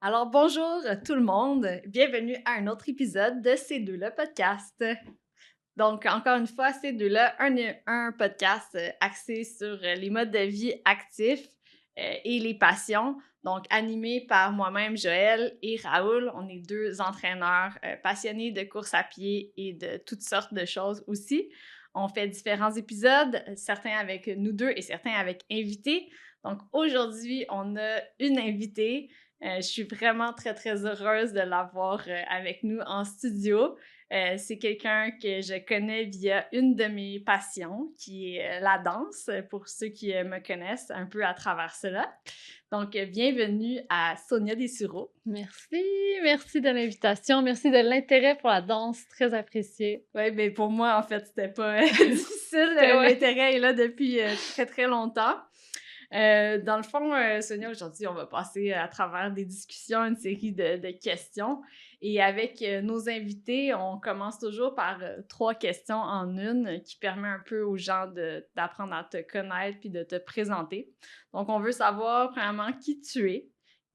Alors bonjour tout le monde, bienvenue à un autre épisode de C'est deux le podcast. Donc encore une fois, C'est deux là, un podcast axé sur les modes de vie actifs et les passions. Donc animé par moi-même Joël et Raoul, on est deux entraîneurs passionnés de course à pied et de toutes sortes de choses aussi. On fait différents épisodes, certains avec nous deux et certains avec invités. Donc aujourd'hui, on a une invitée. Je suis vraiment très, très heureuse de l'avoir avec nous en studio. C'est quelqu'un que je connais via une de mes passions, qui est la danse, pour ceux qui me connaissent un peu à travers cela. Donc, bienvenue à Sonia Dessureau. Merci, merci de l'invitation, merci de l'intérêt pour la danse, très apprécié. Oui, bien pour moi, en fait, c'était pas difficile. Ouais. L'intérêt est là depuis très, très longtemps. Dans le fond, Sonia, aujourd'hui, on va passer à travers des discussions, une série de questions. Et avec nos invités, on commence toujours par 3 questions en une qui permet un peu aux gens d'apprendre à te connaître puis de te présenter. Donc, on veut savoir, premièrement, qui tu es,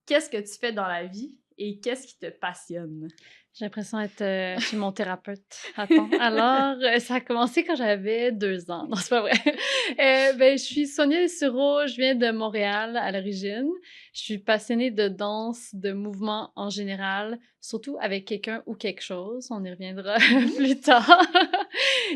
qu'est-ce que tu fais dans la vie et qu'est-ce qui te passionne? J'ai l'impression d'être chez mon thérapeute. Attends, alors, ça a commencé quand j'avais 2 ans. Non, c'est pas vrai. Je suis Sonia Dessureau, je viens de Montréal à l'origine. Je suis passionnée de danse, de mouvement en général, surtout avec quelqu'un ou quelque chose. On y reviendra plus tard.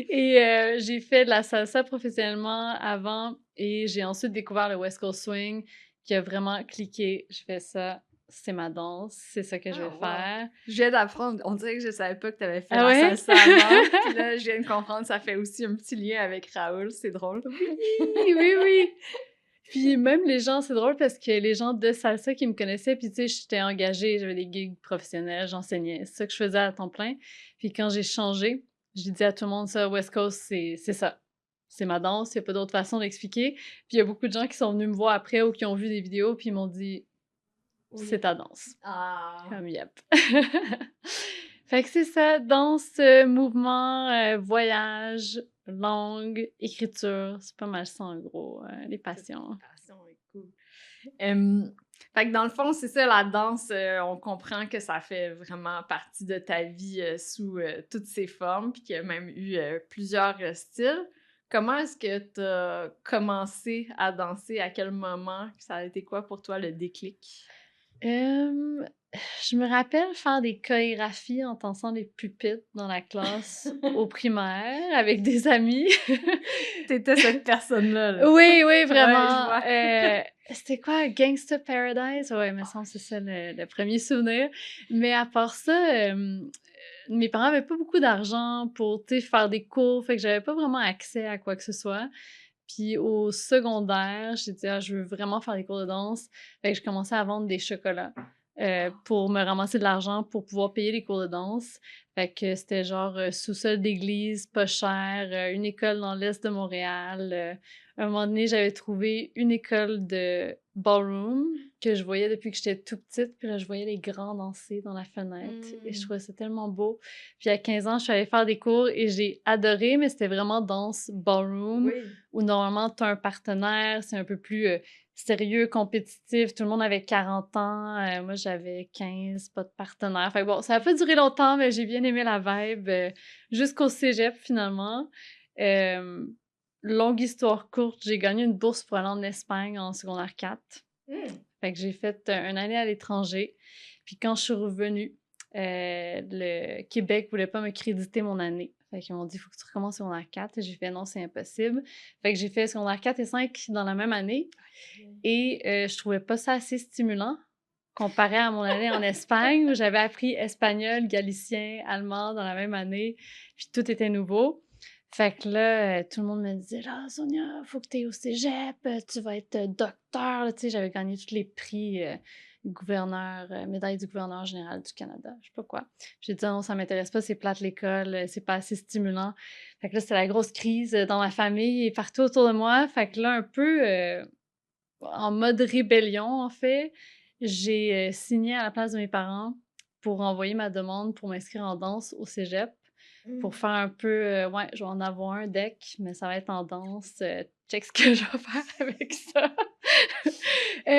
Et j'ai fait de la salsa professionnellement avant et j'ai ensuite découvert le West Coast Swing qui a vraiment cliqué. Je fais ça, c'est ma danse, c'est ça que je vais Ah, wow! faire. Je viens d'apprendre, on dirait que je savais pas que tu avais fait Ah la ouais? salsa avant. Puis là, je viens de comprendre, ça fait aussi un petit lien avec Raoul, c'est drôle. Oui, oui, oui. Puis même les gens, c'est drôle parce que les gens de salsa qui me connaissaient, puis tu sais, j'étais engagée, j'avais des gigs professionnels, j'enseignais, c'est ça que je faisais à temps plein. Puis quand j'ai changé, j'ai dit à tout le monde ça, West Coast, c'est ça. C'est ma danse, il n'y a pas d'autre façon d'expliquer. Puis il y a beaucoup de gens qui sont venus me voir après ou qui ont vu des vidéos, puis ils m'ont dit, c'est Oui. ta danse. Ah! Comme yep. Fait que c'est ça, danse, mouvement, voyage, langue, écriture, c'est pas mal ça en gros, les Toutes tes passions. passions et cool. Fait que dans le fond, c'est ça, la danse, on comprend que ça fait vraiment partie de ta vie sous toutes ses formes, puis qu'il y a même eu plusieurs styles. Comment est-ce que tu as commencé à danser? À quel moment? Ça a été quoi pour toi le déclic? Hem, je me rappelle faire des chorégraphies en dansant des pupitres dans la classe au primaire avec des amis. T'étais cette personne-là, là. Oui, oui, Ouais, je vraiment, vois. c'était quoi? Gangsta Paradise? Ouais, il me semble c'est ça le 1er souvenir. Mais à part ça, mes parents avaient pas beaucoup d'argent pour, tu sais, faire des cours, fait que j'avais pas vraiment accès à quoi que ce soit. Puis au secondaire, j'ai dit: «Ah, je veux vraiment faire des cours de danse». Fait que je commençais à vendre des chocolats, pour me ramasser de l'argent pour pouvoir payer les cours de danse. Fait que c'était genre, sous-sol d'église, pas cher, une école dans l'est de Montréal. Un moment donné, j'avais trouvé une école de ballroom que je voyais depuis que j'étais toute petite, puis là, je voyais les grands danser dans la fenêtre et je Mmh. trouvais ça tellement beau. Puis à 15 ans, je suis allée faire des cours et j'ai adoré, mais c'était vraiment danse ballroom Oui. où normalement tu as un partenaire, c'est un peu plus, sérieux, compétitif, tout le monde avait 40 ans, moi j'avais 15, pas de partenaire. Fait que bon, ça a pas duré longtemps, mais j'ai bien aimé la vibe, jusqu'au cégep finalement. Hem, Longue histoire courte, j'ai gagné une bourse pour aller en Espagne en secondaire 4. Mmh. Fait que j'ai fait, une année à l'étranger. Puis quand je suis revenue, le Québec voulait pas me créditer mon année. Fait qu'ils m'ont dit: «Il faut que tu recommences secondaire 4». Et j'ai fait: «Non, c'est impossible». Fait que j'ai fait secondaire 4 et 5 dans la même année et je trouvais pas ça assez stimulant comparé à mon année en Espagne où j'avais appris espagnol, galicien, allemand dans la même année, puis tout était nouveau. Fait que là, tout le monde me disait: «Là, Sonia, faut que tu ailles au cégep, tu vas être docteur», là, tu sais, j'avais gagné tous les prix, gouverneur, médaille du gouverneur général du Canada, je sais pas quoi. J'ai dit: «Non, ça m'intéresse pas, c'est plate l'école, c'est pas assez stimulant». Fait que là, c'était la grosse crise, dans ma famille et partout autour de moi. Fait que là, un peu, en mode rébellion, en fait, j'ai signé à la place de mes parents pour envoyer ma demande pour m'inscrire en danse au cégep. pour faire un peu, ouais, je vais en avoir un deck, mais ça va être en danse. Check ce que je vais faire avec ça.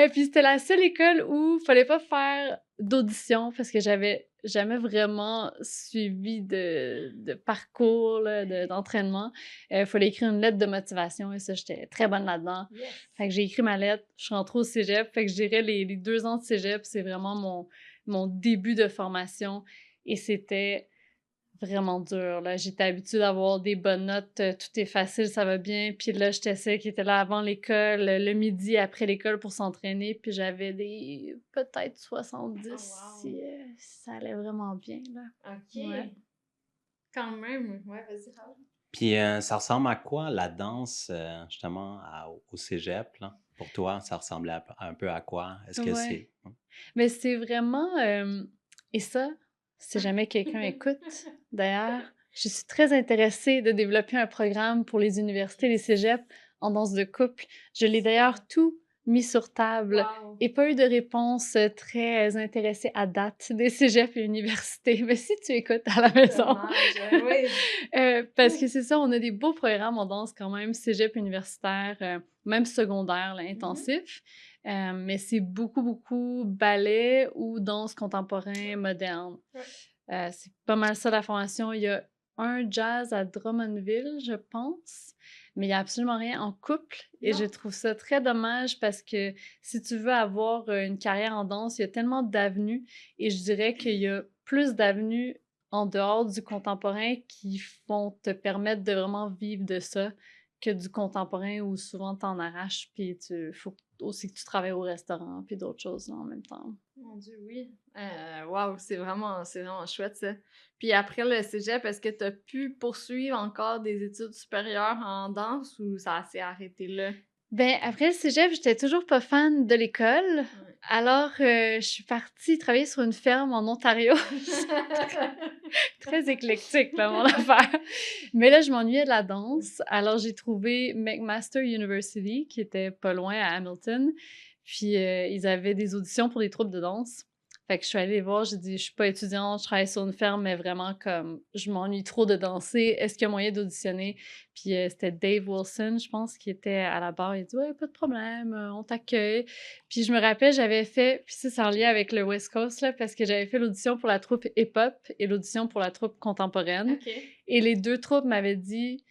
Puis c'était la seule école où il fallait pas faire d'audition parce que j'avais jamais vraiment suivi de parcours là, d'entraînement. Il fallait écrire une lettre de motivation et ça, j'étais très bonne là-dedans. Yes. Fait que j'ai écrit ma lettre, je suis rentrée au cégep. Fait que je dirais les 2 ans de cégep, c'est vraiment mon début de formation et c'était vraiment dur, là. J'étais habituée d'avoir des bonnes notes, tout est facile, ça va bien. Puis là, j'étais celle qui était là avant l'école, le midi après l'école pour s'entraîner. Puis j'avais des peut-être 70 si, ça allait vraiment bien, là. OK. Ouais. Quand même. Ouais, vas-y, Raoul. Puis ça ressemble à quoi la danse, justement, au cégep, là? Pour toi, ça ressemblait un peu à quoi? Est-ce que Ouais. c'est... Mais c'est vraiment, et ça, si jamais quelqu'un écoute, d'ailleurs, je suis très intéressée de développer un programme pour les universités, les cégeps en danse de couple. Je l'ai d'ailleurs tout mis sur table Wow. et pas eu de réponse très intéressée à date des cégeps et universités. Mais si tu écoutes à la maison, Dommage, oui. parce que c'est ça, on a des beaux programmes en danse quand même, cégep universitaire, même secondaire, là, intensif. Mais c'est beaucoup, beaucoup ballet ou danse contemporain moderne. Ouais. C'est pas mal ça la formation. Il y a un jazz à Drummondville, je pense, mais il n'y a absolument rien en couple. Et Non. je trouve ça très dommage parce que si tu veux avoir une carrière en danse, il y a tellement d'avenues et je dirais qu'il y a plus d'avenues en dehors du contemporain qui vont te permettre de vraiment vivre de ça que du contemporain où souvent t'en arraches puis faut aussi que tu travailles au restaurant puis d'autres choses là, en même temps. Mon Dieu, oui. Wow, c'est vraiment chouette, ça. Puis après le cégep, est-ce que tu as pu poursuivre encore des études supérieures en danse ou ça s'est arrêté là? Ben, après le cégep, j'étais toujours pas fan de l'école. Ouais. Alors, je suis partie travailler sur une ferme en Ontario. Très éclectique, là, mon affaire. Mais là, je m'ennuyais de la danse. Alors, j'ai trouvé McMaster University, qui était pas loin à Hamilton. Puis, ils avaient des auditions pour des troupes de danse. Fait que je suis allée les voir, j'ai dit, je suis pas étudiante, je travaille sur une ferme, mais vraiment comme, je m'ennuie trop de danser. Est-ce qu'il y a moyen d'auditionner? Puis c'était Dave Wilson, je pense, qui était à la barre. Il a dit, ouais, pas de problème, on t'accueille. Puis je me rappelle, j'avais fait, puis ça, c'est en lien avec le West Coast, là, parce que j'avais fait l'audition pour la troupe hip-hop et l'audition pour la troupe contemporaine. OK. Et les 2 troupes m'avaient dit,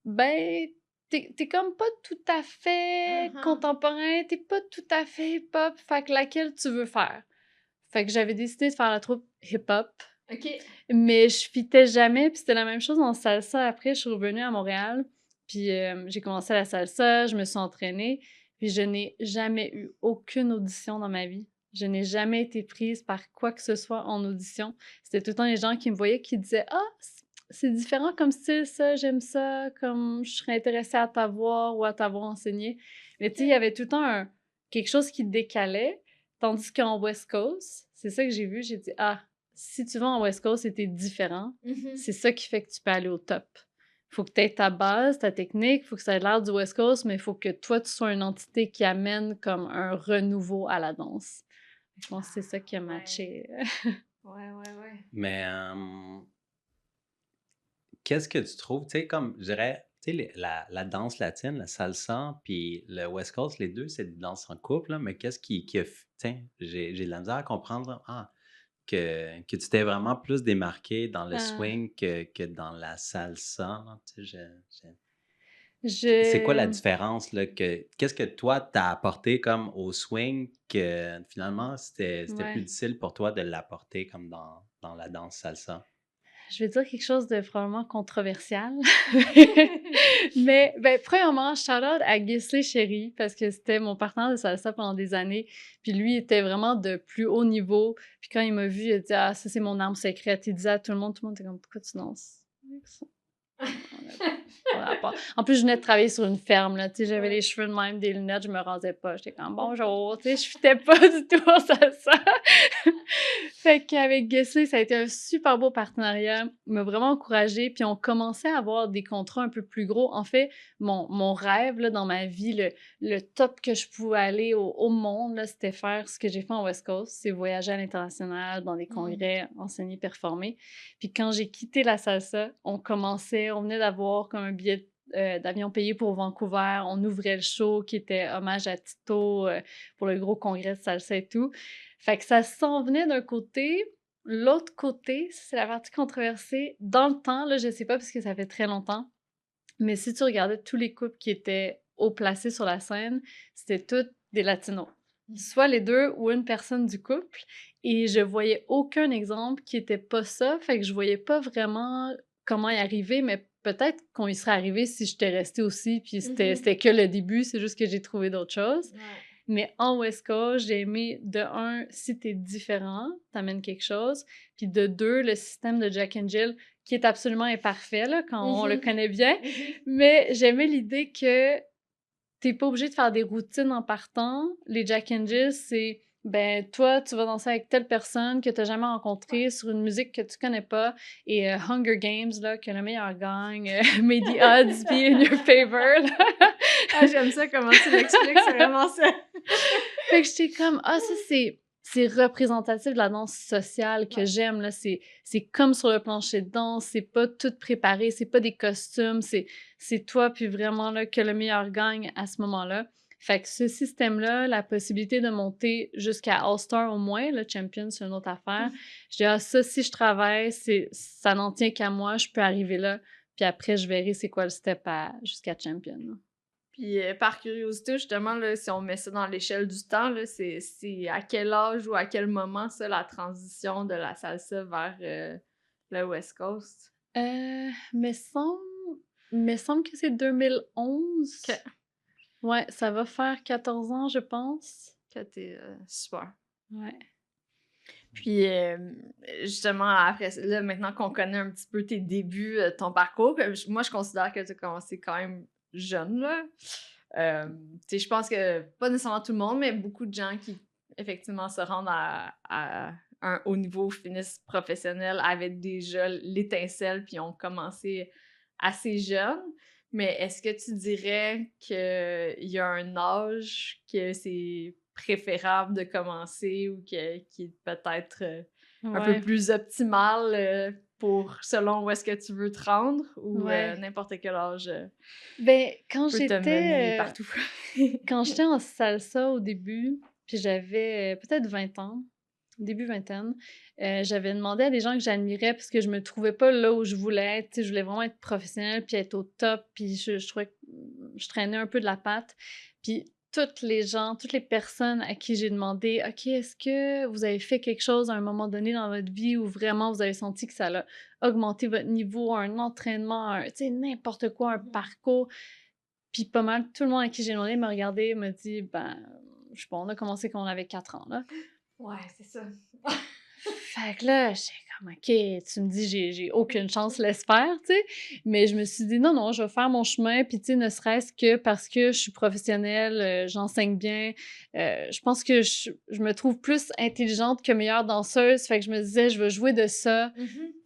ben, t'es comme pas tout à fait Uh-huh. contemporain, t'es pas tout à fait hip-hop, fait que laquelle tu veux faire? Fait que j'avais décidé de faire la troupe hip-hop. OK. Mais je fitais jamais, puis c'était la même chose en salsa. Après, je suis revenue à Montréal, puis j'ai commencé la salsa, je me suis entraînée, puis je n'ai jamais eu aucune audition dans ma vie. Je n'ai jamais été prise par quoi que ce soit en audition. C'était tout le temps les gens qui me voyaient qui disaient « Ah, c'est différent comme style, ça, j'aime ça, comme je serais intéressée à t'avoir ou à t'avoir enseigné. » Mais tu sais, il y avait tout le temps quelque chose qui décalait, tandis qu'en West Coast, c'est ça que j'ai vu, j'ai dit « Ah, si tu vas en West Coast et t'es différent, c'est ça qui fait que tu peux aller au top. Faut que tu aies ta base, ta technique, faut que ça ait l'air du West Coast, mais il faut que toi, tu sois une entité qui amène comme un renouveau à la danse. » Je pense que c'est ça qui a matché. Ouais. Mais qu'est-ce que tu trouves, tu sais, comme, je dirais, tu sais, la danse latine, la salsa, puis le West Coast, les deux, c'est des danses en couple, là, mais qu'est-ce qui a... Tiens, j'ai de la misère à comprendre, que tu t'es vraiment plus démarqué dans le swing que dans la salsa, là, tu sais, c'est quoi la différence, là, qu'est-ce que toi, t'as apporté comme au swing que finalement, c'était plus difficile pour toi de l'apporter comme dans la danse salsa? Je vais dire quelque chose de probablement controversial. Mais, ben, premièrement, shout-out à Gisley Chéri, parce que c'était mon partenaire de salsa pendant des années. Puis lui était vraiment de plus haut niveau. Puis quand il m'a vu, il a dit « Ah, ça, c'est mon arme secrète. » Il disait à tout le monde était comme « Pourquoi tu danses? » En plus, je venais de travailler sur une ferme, là, tu sais, j'avais les cheveux de même, des lunettes, je me rasais pas. J'étais comme « Bonjour », tu sais, je fitais pas du tout en salsa. Fait qu'avec Guessé, ça a été un super beau partenariat. Il m'a vraiment encouragée. Puis on commençait à avoir des contrats un peu plus gros. En fait, mon rêve là, dans ma vie, le top que je pouvais aller au monde, là, c'était faire ce que j'ai fait en West Coast. C'est voyager à l'international, dans des congrès, enseigner, performer. Puis quand j'ai quitté la salsa, on venait d'avoir comme un billet d'avion payé pour Vancouver. On ouvrait le show qui était hommage à Tito pour le gros congrès de salsa et tout. Fait que ça s'en venait d'un côté. L'autre côté, c'est la partie controversée. Dans le temps, là, je sais pas parce que ça fait très longtemps, mais si tu regardais tous les couples qui étaient haut placés sur la scène, c'était tous des latinos. Soit les deux ou une personne du couple. Et je voyais aucun exemple qui était pas ça. Fait que je voyais pas vraiment comment y arriver, mais peut-être qu'on y serait arrivé si j'étais restée aussi. Puis c'était que le début, c'est juste que j'ai trouvé d'autres choses. Ouais. Mais en West Coast, j'ai aimé, de un, si t'es différent, t'amènes quelque chose. Puis de deux, le système de Jack and Jill, qui est absolument imparfait, là, quand on le connaît bien. Mais j'aimais l'idée que t'es pas obligé de faire des routines en partant. Les Jack and Jill, c'est, ben, toi, tu vas danser avec telle personne que t'as jamais rencontrée sur une musique que tu connais pas. Et Hunger Games, là, que le meilleur gagne. May the odds be in your favor, là. Ah, j'aime ça, comment tu l'expliques, c'est vraiment ça. Fait que j'étais comme, ah, ça, c'est représentatif de la danse sociale que j'aime, là. C'est comme sur le plancher de danse, c'est pas tout préparé, c'est pas des costumes, c'est toi, puis vraiment, là, que le meilleur gagne à ce moment-là. Fait que ce système-là, la possibilité de monter jusqu'à All-Star au moins, le Champion, c'est une autre affaire. Je dis, ah, ça, si je travaille, ça n'en tient qu'à moi, je peux arriver là, puis après, je verrai c'est quoi le step jusqu'à Champion, là. Puis par curiosité, justement, là, si on met ça dans l'échelle du temps, là, c'est à quel âge ou à quel moment, ça, la transition de la salsa vers le West Coast? Me semble que c'est 2011. Ok. Ouais, ça va faire 14 ans, je pense. Que t'es super. Ouais. Puis, justement, après, là, maintenant qu'on connaît un petit peu tes débuts, ton parcours, moi, je considère que tu as commencé quand même jeune, là. Tu sais, je pense que, pas nécessairement tout le monde, mais beaucoup de gens qui, effectivement, se rendent à un haut niveau, finissent professionnels, avaient déjà l'étincelle, puis ont commencé assez jeune. Mais est-ce que tu dirais qu'il y a un âge que c'est préférable de commencer ou qui est peut-être un peu Ouais. plus optimal selon où est-ce que tu veux te rendre ou Ouais. n'importe quel âge Ben, quand peut te mener j'étais partout? quand j'étais en salsa au début, puis j'avais peut-être 20 ans, début vingtaine, j'avais demandé à des gens que j'admirais parce que je me trouvais pas là où je voulais être. Tu sais, je voulais vraiment être professionnelle puis être au top, puis je trouvais que je traînais un peu de la patte. Puis toutes les gens, toutes les personnes à qui j'ai demandé, OK, est-ce que vous avez fait quelque chose à un moment donné dans votre vie où vraiment vous avez senti que ça a augmenté votre niveau, un entraînement, tu sais, n'importe quoi, un parcours? Puis pas mal, tout le monde à qui j'ai demandé m'a regardé, m'a dit, ben, je sais pas, on a commencé quand on avait 4 ans, là. Ouais, c'est ça. Fait que là, j'étais comme, OK, tu me dis, j'ai aucune chance, laisse faire, tu sais. Mais je me suis dit, non, non, je vais faire mon chemin. Puis, tu sais, ne serait-ce que parce que je suis professionnelle, j'enseigne bien. Je pense que je me trouve plus intelligente que meilleure danseuse. Fait que je me disais, je veux jouer de ça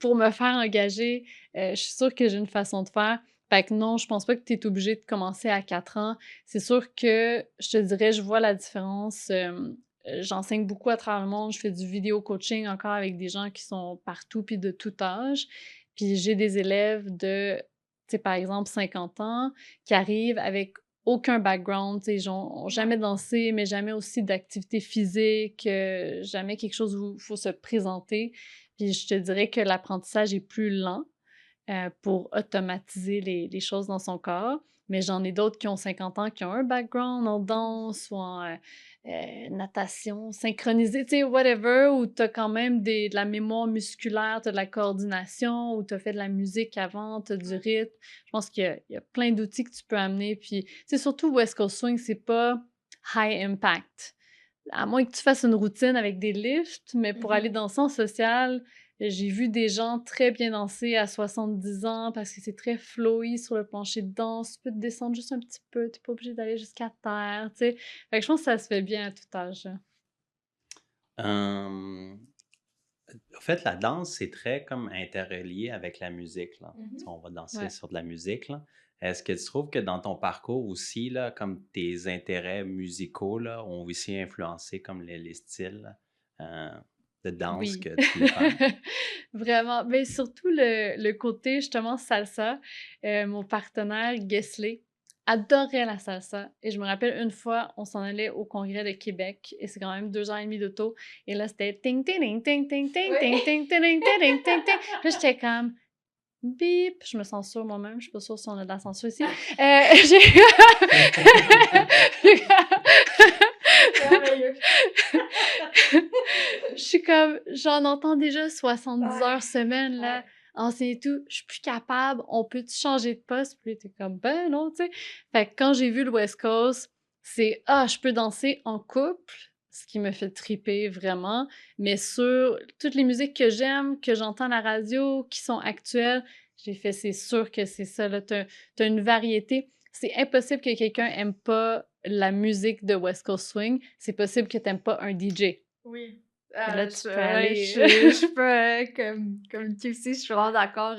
pour me faire engager. Je suis sûre que j'ai une façon de faire. Fait que non, je pense pas que tu es obligé de commencer à 4 ans. C'est sûr que, je te dirais, je vois la différence. J'enseigne beaucoup à travers le monde. Je fais du vidéo coaching encore avec des gens qui sont partout puis de tout âge. Puis j'ai des élèves de, tu sais, par exemple, 50 ans qui arrivent avec aucun background. Tu sais, ils n'ont jamais dansé, mais jamais aussi d'activité physique, jamais quelque chose où il faut se présenter. Puis je te dirais que l'apprentissage est plus lent pour automatiser les choses dans son corps. Mais j'en ai d'autres qui ont 50 ans, qui ont un background en danse ou en natation, synchronisée, tu sais, whatever, où tu as quand même de la mémoire musculaire, tu as de la coordination, où tu as fait de la musique avant, tu as du rythme. Je pense qu'il y a plein d'outils que tu peux amener. Puis, tu sais, surtout West Coast Swing, c'est pas high impact. À moins que tu fasses une routine avec des lifts, mais pour aller danser en social, j'ai vu des gens très bien danser à 70 ans parce que c'est très flowy sur le plancher de danse. Tu peux te descendre juste un petit peu, t'es pas obligé d'aller jusqu'à terre, tu sais. Fait que je pense que ça se fait bien à tout âge. Hum, fait, la danse, c'est très comme interrelié avec la musique, là. Tu sais, on va danser Ouais. sur de la musique, là. Est-ce que tu trouves que dans ton parcours aussi, là, comme tes intérêts musicaux, là, ont aussi influencé comme les styles là, de danse Oui. que tu voulais faire? Vraiment. Mais surtout le côté, justement, salsa. Mon partenaire, Gesley, adorait la salsa. Et je me rappelle une fois, on s'en allait au congrès de Québec, et c'est quand même 2 heures et demie d'auto. Et là, c'était ting, ting, ting, ting, ting, ting, ting, ting, ting, ting, ting, ting, ting. Puis là, j'étais comme bip. Je me censure moi-même. Je suis pas sûre si on a de la censure ici. J'ai. Merveilleux. Je suis comme, j'en entends déjà 70 Ouais. heures semaine, là. Ouais. Ancien et tout, je suis plus capable, on peut-tu changer de poste? Puis t'es comme, ben non, tu sais. Fait que quand j'ai vu le West Coast, c'est, je peux danser en couple, ce qui me fait triper vraiment, mais sur toutes les musiques que j'aime, que j'entends à la radio, qui sont actuelles, j'ai fait, c'est sûr que c'est ça, là. T'as une variété. C'est impossible que quelqu'un aime pas la musique de West Coast Swing. C'est possible que t'aimes pas un DJ. Oui. Et là, tu peux Ouais, aller. je peux, comme tu aussi, je suis vraiment d'accord.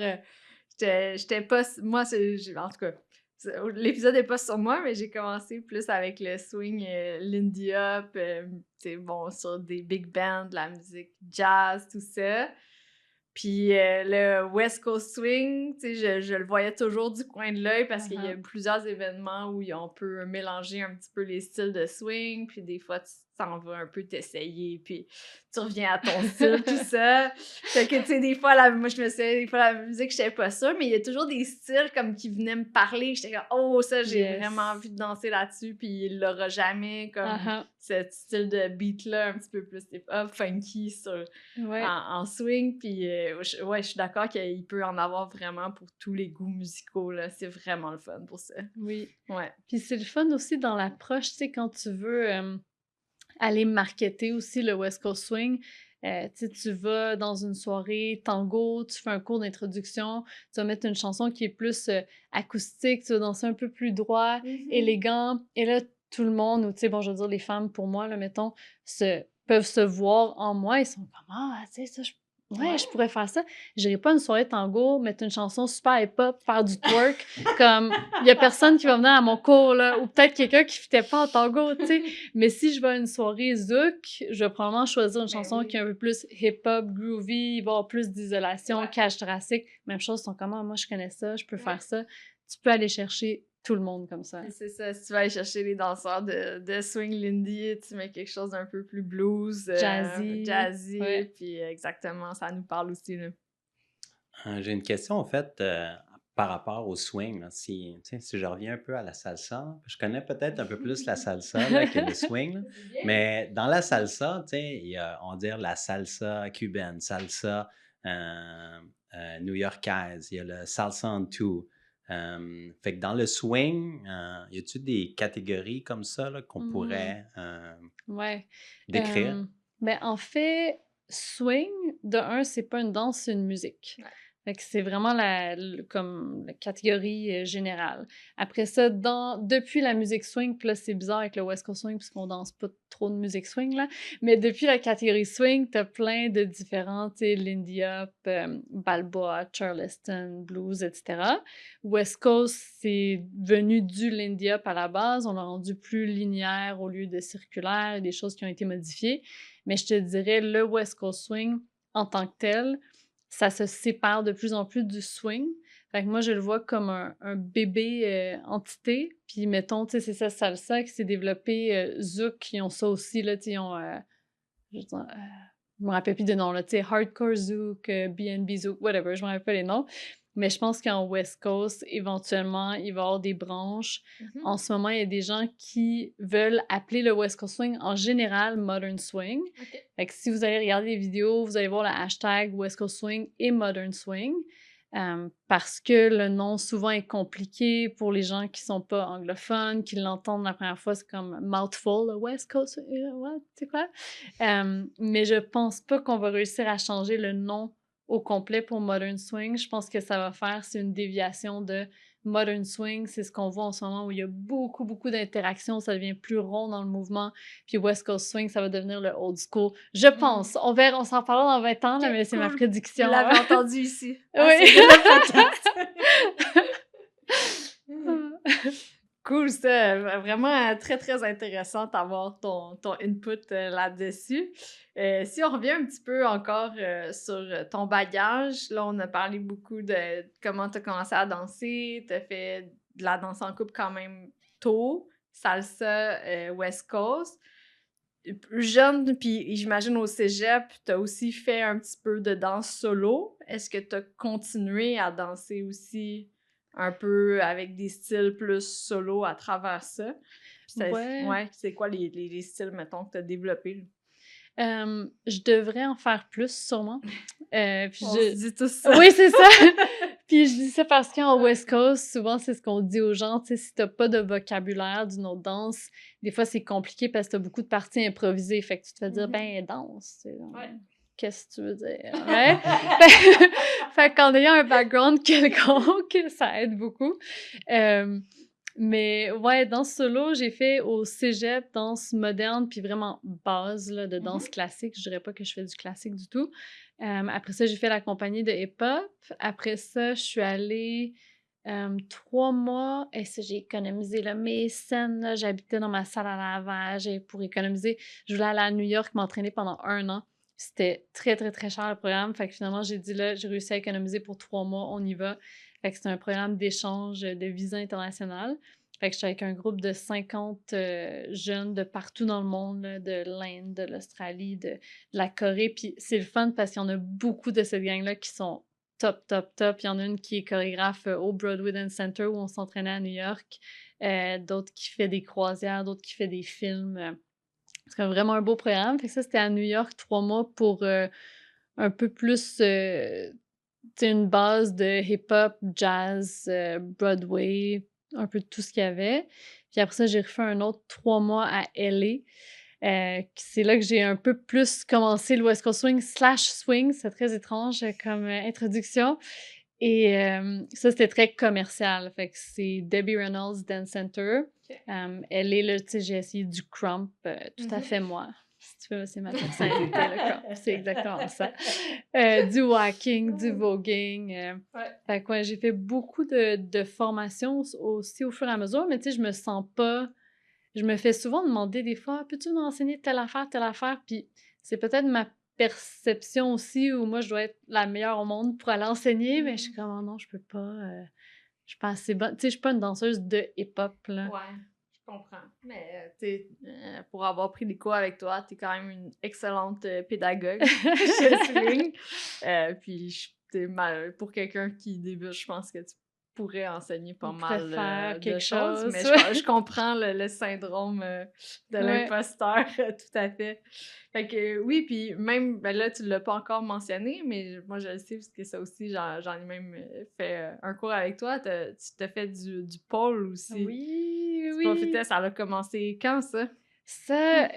J'étais pas. Moi, en tout cas, l'épisode n'est pas sur moi, mais j'ai commencé plus avec le swing, Lindy Hop, c'est bon, sur des big bands, de la musique jazz, tout ça. Puis le West Coast Swing, tu sais, je le voyais toujours du coin de l'œil parce qu'il y a plusieurs événements où on peut mélanger un petit peu les styles de swing, puis des fois, tu t'en vas un peu t'essayer, puis tu reviens à ton style, tout ça. Fait que, tu sais, des fois, moi, je me souviens, des fois, la musique, je n'étais pas sûre, mais il y a toujours des styles comme qui venaient me parler. J'étais comme, oh, ça, j'ai vraiment envie de danser là-dessus, puis il l'aura jamais, comme ce style de beat-là, un petit peu plus hip-hop, funky en swing. Puis, ouais, je suis d'accord qu'il peut en avoir vraiment pour tous les goûts musicaux, là. C'est vraiment le fun pour ça. Oui. Ouais. Puis c'est le fun aussi dans l'approche, tu sais, quand tu veux aller marketer aussi le West Coast Swing. Tu vas dans une soirée tango, tu fais un cours d'introduction, tu vas mettre une chanson qui est plus acoustique, tu vas danser un peu plus droit, élégant, et là, tout le monde, ou tu sais, bon, je veux dire, les femmes, pour moi, là, mettons, peuvent se voir en moi, ils sont comme, tu sais, ça, je pourrais faire ça. J'irai pas à une soirée tango, mettre une chanson super hip-hop, faire du twerk, comme, il y a personne qui va venir à mon cours, là, ou peut-être quelqu'un qui fitait pas en tango, tu sais. Mais si je vais à une soirée zouk, je vais probablement choisir une chanson qui est un peu plus hip-hop, groovy, il va y avoir plus d'isolation, cage thoracique. Même chose, ils sont comme, moi, je connais ça, je peux faire ça. Tu peux aller chercher tout le monde comme ça. C'est ça, si tu vas aller chercher les danseurs de swing Lindy, tu mets quelque chose d'un peu plus blues, jazzy, puis exactement, ça nous parle aussi, là. J'ai une question, en fait, par rapport au swing. Là. Si je reviens un peu à la salsa, je connais peut-être un peu plus la salsa là, que le swing. Là. Mais dans la salsa, il y a, on va dire, la salsa cubaine, salsa new-yorkaise, il y a le salsa en tout. Fait que dans le swing, y a-t-il des catégories comme ça là, qu'on pourrait décrire? Ben, en fait, swing, de un, c'est pas une danse, c'est une musique. Fait que c'est vraiment comme la catégorie générale. Après ça, depuis la musique swing, puis là, c'est bizarre avec le West Coast Swing, puisqu'on danse pas trop de musique swing, là, mais depuis la catégorie swing, t'as plein de différents, tu sais, Lindy Hop, Balboa, Charleston, Blues, etc. West Coast, c'est venu du Lindy Hop à la base, on l'a rendu plus linéaire au lieu de circulaire, des choses qui ont été modifiées, mais je te dirais, le West Coast Swing, en tant que tel, ça se sépare de plus en plus du swing. Fait que moi, je le vois comme un bébé entité. Puis, mettons, tu sais, c'est ça, salsa qui s'est développé. Zouk, qui ont ça aussi, là, tu sais, ils ont... je me rappelle plus de nom, là, tu sais, Hardcore Zouk, B&B Zouk, whatever, je me rappelle pas les noms. Mais je pense qu'en West Coast, éventuellement, il va y avoir des branches. En ce moment, il y a des gens qui veulent appeler le West Coast Swing en général Modern Swing. Fait que si vous allez regarder les vidéos, vous allez voir le hashtag West Coast Swing et Modern Swing. Parce que le nom souvent est compliqué pour les gens qui sont pas anglophones, qui l'entendent la première fois, c'est comme mouthful, le West Coast, what, c'est quoi? Mais je pense pas qu'on va réussir à changer le nom au complet pour Modern Swing. Je pense que ça va faire, c'est une déviation de Modern Swing, c'est ce qu'on voit en ce moment où il y a beaucoup, beaucoup d'interactions, ça devient plus rond dans le mouvement. Puis West Coast Swing, ça va devenir le old school. Je pense. On verra, on s'en parlera dans 20 ans, là, Ok, mais c'est ma cool. prédiction. Vous l'avez entendu ici. Oui. C'est le podcast. Cool, ça. Vraiment très, très intéressant d'avoir ton input là-dessus. Si on revient un petit peu encore sur ton bagage, là, on a parlé beaucoup de comment tu as commencé à danser, tu as fait de la danse en couple quand même tôt, salsa, West Coast. Jeune, puis j'imagine au cégep, tu as aussi fait un petit peu de danse solo. Est-ce que tu as continué à danser aussi un peu avec des styles plus solo à travers ça? Ouais. C'est quoi les styles, mettons, que tu as développés? Je devrais en faire plus, sûrement. Puis On se dit tout ça. Oui, c'est ça! Puis je dis ça parce qu'en West Coast, souvent, c'est ce qu'on dit aux gens, tu sais, si t'as pas de vocabulaire d'une autre danse, des fois, c'est compliqué parce que t'as beaucoup de parties improvisées. Fait que tu te fais dire, ben, danse, tu sais, Ouais. qu'est-ce que tu veux dire? Ouais? Fait qu'en ayant un background quelconque, ça aide beaucoup. Mais ouais, danse solo, j'ai fait au cégep, danse moderne, puis vraiment base là, de danse classique. Je dirais pas que je fais du classique du tout. Après ça, j'ai fait la compagnie de hip-hop. Après ça, je suis allée 3 mois. Et ça, j'ai économisé là, mes scènes. Là, j'habitais dans ma salle à lavage et pour économiser, je voulais aller à New York m'entraîner pendant 1 an. C'était très, très, très cher le programme. Fait que finalement, j'ai dit là, j'ai réussi à économiser pour 3 mois, on y va. Fait que c'était un programme d'échange de visa international. Fait que j'étais avec un groupe de 50 jeunes de partout dans le monde, là, de l'Inde, de l'Australie, de la Corée. Puis c'est le fun parce qu'il y en a beaucoup de cette gang-là qui sont top, top, top. Il y en a une qui est chorégraphe au Broadway Dance Center où on s'entraînait à New York. D'autres qui fait des croisières, d'autres qui fait des films. C'est vraiment un beau programme. Fait que ça, c'était à New York, 3 mois pour un peu plus une base de hip-hop, jazz, Broadway, un peu de tout ce qu'il y avait. Puis après ça, j'ai refait un autre 3 mois à LA. C'est là que j'ai un peu plus commencé le West Coast Swing / swing. C'est très étrange comme introduction. Et ça, c'était très commercial. Fait que c'est Debbie Reynolds Dance Center. Elle est là, tu sais, j'ai essayé du crump, tout à fait moi. Si tu veux, c'est ma personnalité, le crump. C'est exactement ça. Du walking, du voguing. Fait que ouais, j'ai fait beaucoup de formations aussi au fur et à mesure, mais tu sais, je me sens pas... Je me fais souvent demander des fois, peux-tu m'enseigner telle affaire? Puis c'est peut-être ma perception aussi où moi, je dois être la meilleure au monde pour aller enseigner, mais je suis comme, oh non, je peux pas. Je suis pas assez bonne. Tu sais, je suis pas une danseuse de hip-hop, là. Ouais, je comprends. Mais, tu sais, pour avoir pris des cours avec toi, t'es quand même une excellente pédagogue, je le souligne. Puis, pour quelqu'un qui débute, je pense que tu pourrais enseigner pas On mal pourrait faire de quelque choses, chose. mais je comprends le syndrome de Ouais. l'imposteur, tout à fait. Fait que oui, puis même, ben là, tu l'as pas encore mentionné, mais moi, je le sais, parce que ça aussi, j'en ai même fait un cours avec toi. Tu t'as fait du pole aussi. Oui, Tu oui. profitais, ça a commencé quand, ça? Ça,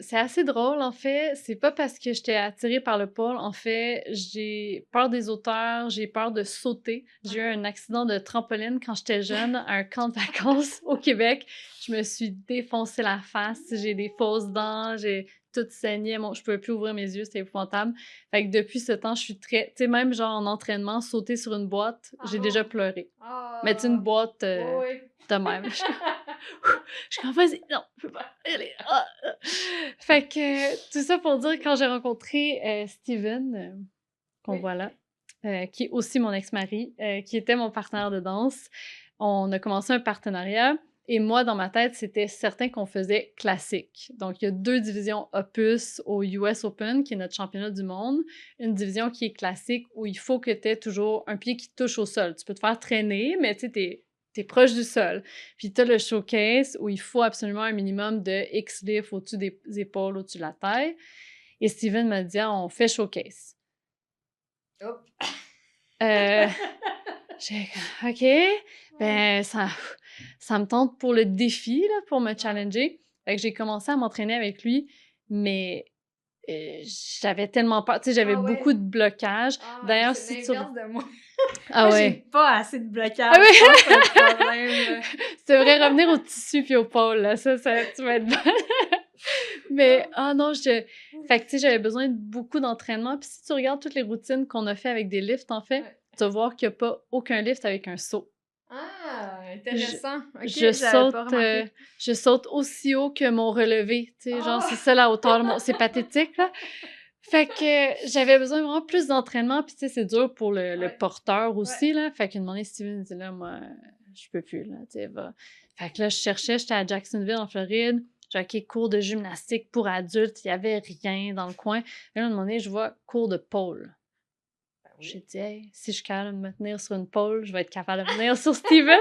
c'est assez drôle, en fait. C'est pas parce que j'étais attirée par le pole. En fait, j'ai peur des hauteurs, j'ai peur de sauter. J'ai eu un accident de trampoline quand j'étais jeune à un camp de vacances au Québec. Je me suis défoncé la face. J'ai des fausses dents, j'ai tout saigné. Bon, je pouvais plus ouvrir mes yeux, c'était épouvantable. Fait que depuis ce temps, je suis très... Tu sais, même genre en entraînement, sauter sur une boîte, j'ai déjà pleuré. Mais tu une boîte de même. Je suis comme, vas-y, non, je peux pas. Allez, Fait que tout ça pour dire, quand j'ai rencontré Steven, qu'on voit là, qui est aussi mon ex-mari, qui était mon partenaire de danse, on a commencé un partenariat. Et moi, dans ma tête, c'était certain qu'on faisait classique. Donc, il y a 2 divisions Opus au US Open, qui est notre championnat du monde. Une division qui est classique, où il faut que tu aies toujours un pied qui touche au sol. Tu peux te faire traîner, mais tu sais, t'es proche du sol. Puis tu as le showcase, où il faut absolument un minimum de X-lift au-dessus des épaules, au-dessus de la taille. Et Steven m'a dit, on fait showcase. Hop. J'ai dit, OK, ben ça me tente pour le défi, là, pour me challenger. Fait que j'ai commencé à m'entraîner avec lui, mais j'avais tellement peur. Tu sais, j'avais Ah ouais? beaucoup de blocages. Ah, D'ailleurs, c'est si tu... l'inverse de moi. Ah Moi, j'ai ouais. pas assez de Ah blocage. oui! Je pense que c'est un problème, là. C'est vrai, revenir au tissu puis au pôle, là, ça, tu vas être bonne. Mais, non, fait que, tu sais, j'avais besoin de beaucoup d'entraînement. Puis si tu regardes toutes les routines qu'on a fait avec des lifts, en fait, Ouais. tu vas voir qu'il n'y a pas aucun lift avec un saut. Ah, Je, intéressant. OK, je j'avais pas saute, remarqué. je saute aussi haut que mon relevé. Tu sais, genre, Ah! c'est ça la hauteur de mon... C'est pathétique, là. Fait que j'avais besoin vraiment plus d'entraînement. Puis, tu sais, c'est dur pour le Ouais. porteur Ouais. aussi, là. Fait qu'une année, Steven dit, là, moi, je peux plus, là, tu sais, va. Fait que là, je cherchais, j'étais à Jacksonville, en Floride. J'avais OK, cours de gymnastique pour adultes. Il y avait rien dans le coin. Et là, à un moment donné, je vois cours de pole. Ben J'ai oui. dit, hey, si je suis capable de me tenir sur une pole, je vais être capable de me tenir sur Steven.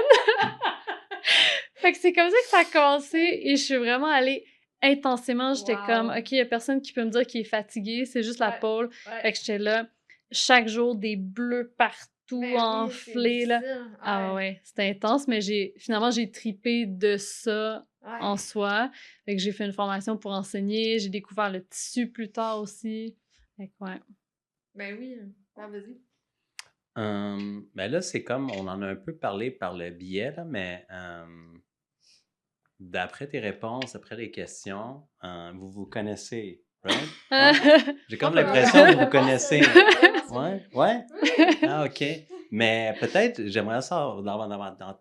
Fait que c'est comme ça que ça a commencé et je suis vraiment allée intensément. J'étais comme, Wow. OK, il y a personne qui peut me dire qu'il est fatigué, c'est juste la Ouais, pole. ouais. Fait que j'étais là, chaque jour, des bleus partout, Ben oui, c'est enflés, là. difficile. Ah Ouais. ouais, c'était intense, mais finalement, j'ai tripé de ça en Ouais. soi. Fait que j'ai fait une formation pour enseigner, j'ai découvert le tissu plus tard aussi. Fait que ouais. Ben oui. Ah, vas-y. Ben là, c'est comme, on en a un peu parlé par le biais, là, mais d'après tes réponses, après les questions, vous vous connaissez, right? Ouais? J'ai comme l'impression que vous connaissez. Ouais? Ouais? Ah, OK. Mais peut-être, j'aimerais savoir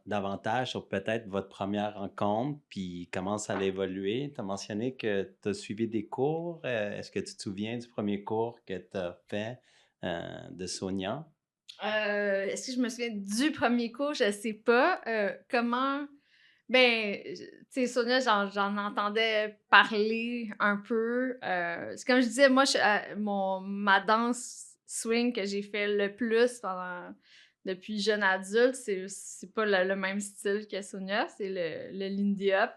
davantage sur peut-être votre première rencontre, puis comment ça a évolué. Tu as mentionné que tu as suivi des cours. Est-ce que tu te souviens du premier cours que tu as fait de Sonia? Est-ce que je me souviens du premier cours? Je sais pas. Comment... Ben, tu sais, Sonia, j'en entendais parler un peu. C'est comme je disais, moi, ma danse swing que j'ai fait le plus depuis jeune adulte, c'est pas le même style que Sonia, c'est le Lindy Hop.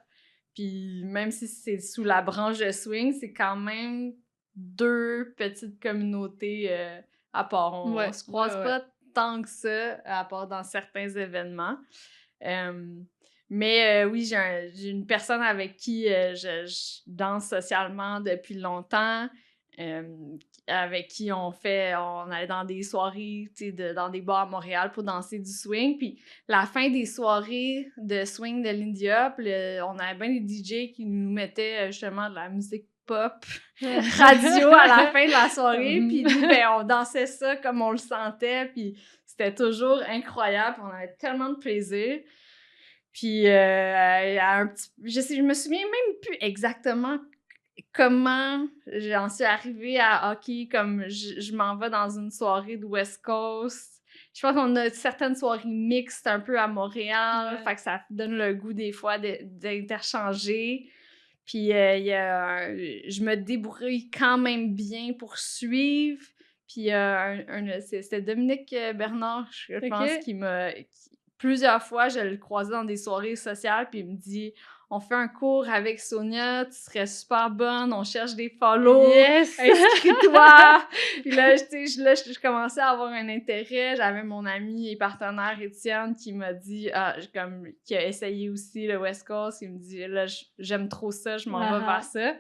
Puis même si c'est sous la branche de swing, c'est quand même deux petites communautés à part. On Ouais, se croise ouais, ouais. pas tant que ça, à part dans certains événements. Mais oui, j'ai une personne avec qui je danse socialement depuis longtemps, avec qui on allait dans des soirées, tu sais, dans des bars à Montréal pour danser du swing. Puis la fin des soirées de swing de Lindy Hop, on avait bien des DJ qui nous mettaient justement de la musique pop radio à la fin de la soirée. Puis nous, ben, on dansait ça comme on le sentait. Puis c'était toujours incroyable. On avait tellement de plaisir. Puis, je me souviens même plus exactement comment j'en suis arrivée à hockey, comme je m'en vais dans une soirée de West Coast. Je pense qu'on a certaines soirées mixtes un peu à Montréal, fait que ça donne le goût des fois d'interchanger. Puis, je me débrouille quand même bien pour suivre. Puis, c'était Dominique Bernard, je pense, plusieurs fois, je le croisais dans des soirées sociales, puis il me dit « On fait un cours avec Sonia, tu serais super bonne, on cherche des follow, Yes! inscris-toi! » Puis là, je commençais à avoir un intérêt. J'avais mon ami et partenaire Étienne qui m'a dit, qui a essayé aussi le West Coast, il me dit « Là, j'aime trop ça, je m'en vais vers ça. »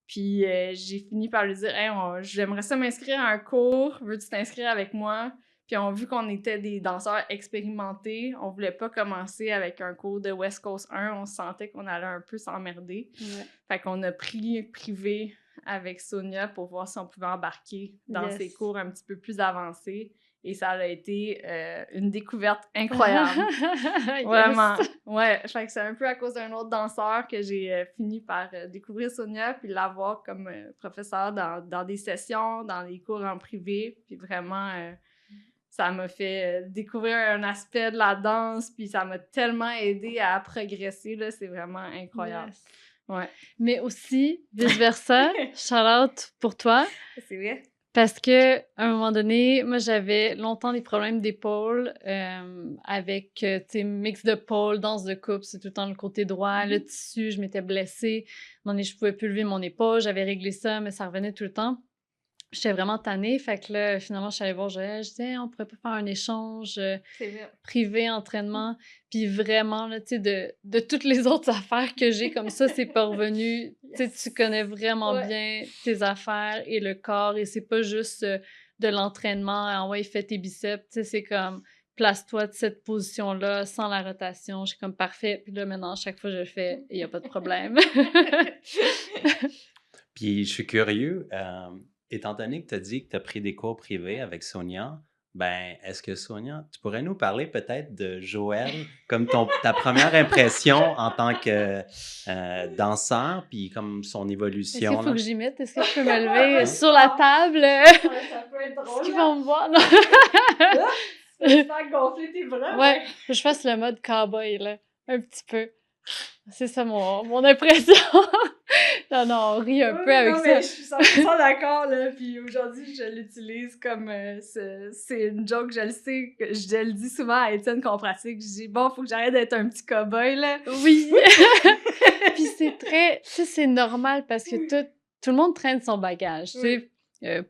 Puis j'ai fini par lui dire « Hey, j'aimerais ça m'inscrire à un cours, veux-tu t'inscrire avec moi? » Puis vu qu'on était des danseurs expérimentés, on voulait pas commencer avec un cours de West Coast 1, on sentait qu'on allait un peu s'emmerder. Ouais. Fait qu'on a pris privé avec Sonia pour voir si on pouvait embarquer dans ses cours un petit peu plus avancés. Et ça a été une découverte incroyable. Vraiment. Yes. Ouais, fait que c'est un peu à cause d'un autre danseur que j'ai fini par découvrir Sonia puis l'avoir comme professeur dans des sessions, dans des cours en privé. Puis vraiment, ça m'a fait découvrir un aspect de la danse, puis ça m'a tellement aidé à progresser, là, c'est vraiment incroyable. Yes. Ouais. Mais aussi, vice-versa, shout-out pour toi. C'est vrai. Parce que à un moment donné, moi, j'avais longtemps des problèmes d'épaule avec, tu sais, mix de pôle, danse de couple, c'est tout le temps le côté droit, le tissu, je m'étais blessée. À un moment donné, je pouvais plus lever mon épaule, j'avais réglé ça, mais ça revenait tout le temps. J'étais vraiment tannée. Fait que là, finalement, je suis allée voir Joël. Je disais, hey, on pourrait pas faire un échange C'est vrai. privé, entraînement. Puis vraiment, là, tu sais, de toutes les autres affaires que j'ai comme ça, c'est pas revenu. Tu sais, tu connais vraiment Ouais. bien tes affaires et le corps. Et c'est pas juste de l'entraînement. Ah ouais, fais tes biceps. Tu sais, c'est comme, place-toi de cette position-là, sans la rotation. Je suis comme, parfait. Puis là, maintenant, chaque fois que je le fais, il y a pas de problème. Puis je suis curieux, étant donné que tu as dit que tu as pris des cours privés avec Sonia, ben est-ce que Sonia, tu pourrais nous parler peut-être de Joël comme ta première impression en tant que danseur, puis comme son Est-ce qu'il évolution, faut là? que j'y mette? Est-ce que je peux me lever Ouais, sur la table? Ouais, ça peut être Est-ce drôle, qu'ils là. vont me voir? Non. Tu vas te faire gonfler tes bras, Ouais, mais... faut que je fasse le mode cowboy, là. Un petit peu. C'est ça mon impression. Non, non, on rit un Oui, peu avec non, ça. mais je suis 100% d'accord, là. Puis aujourd'hui, je l'utilise comme... c'est une joke, je le sais, que je le dis souvent à Étienne qu'on pratique. Je dis, bon, faut que j'arrête d'être un petit cow-boy, là. Oui! Puis c'est très... Tu sais, c'est normal parce que tout le monde traîne son bagage, tu sais.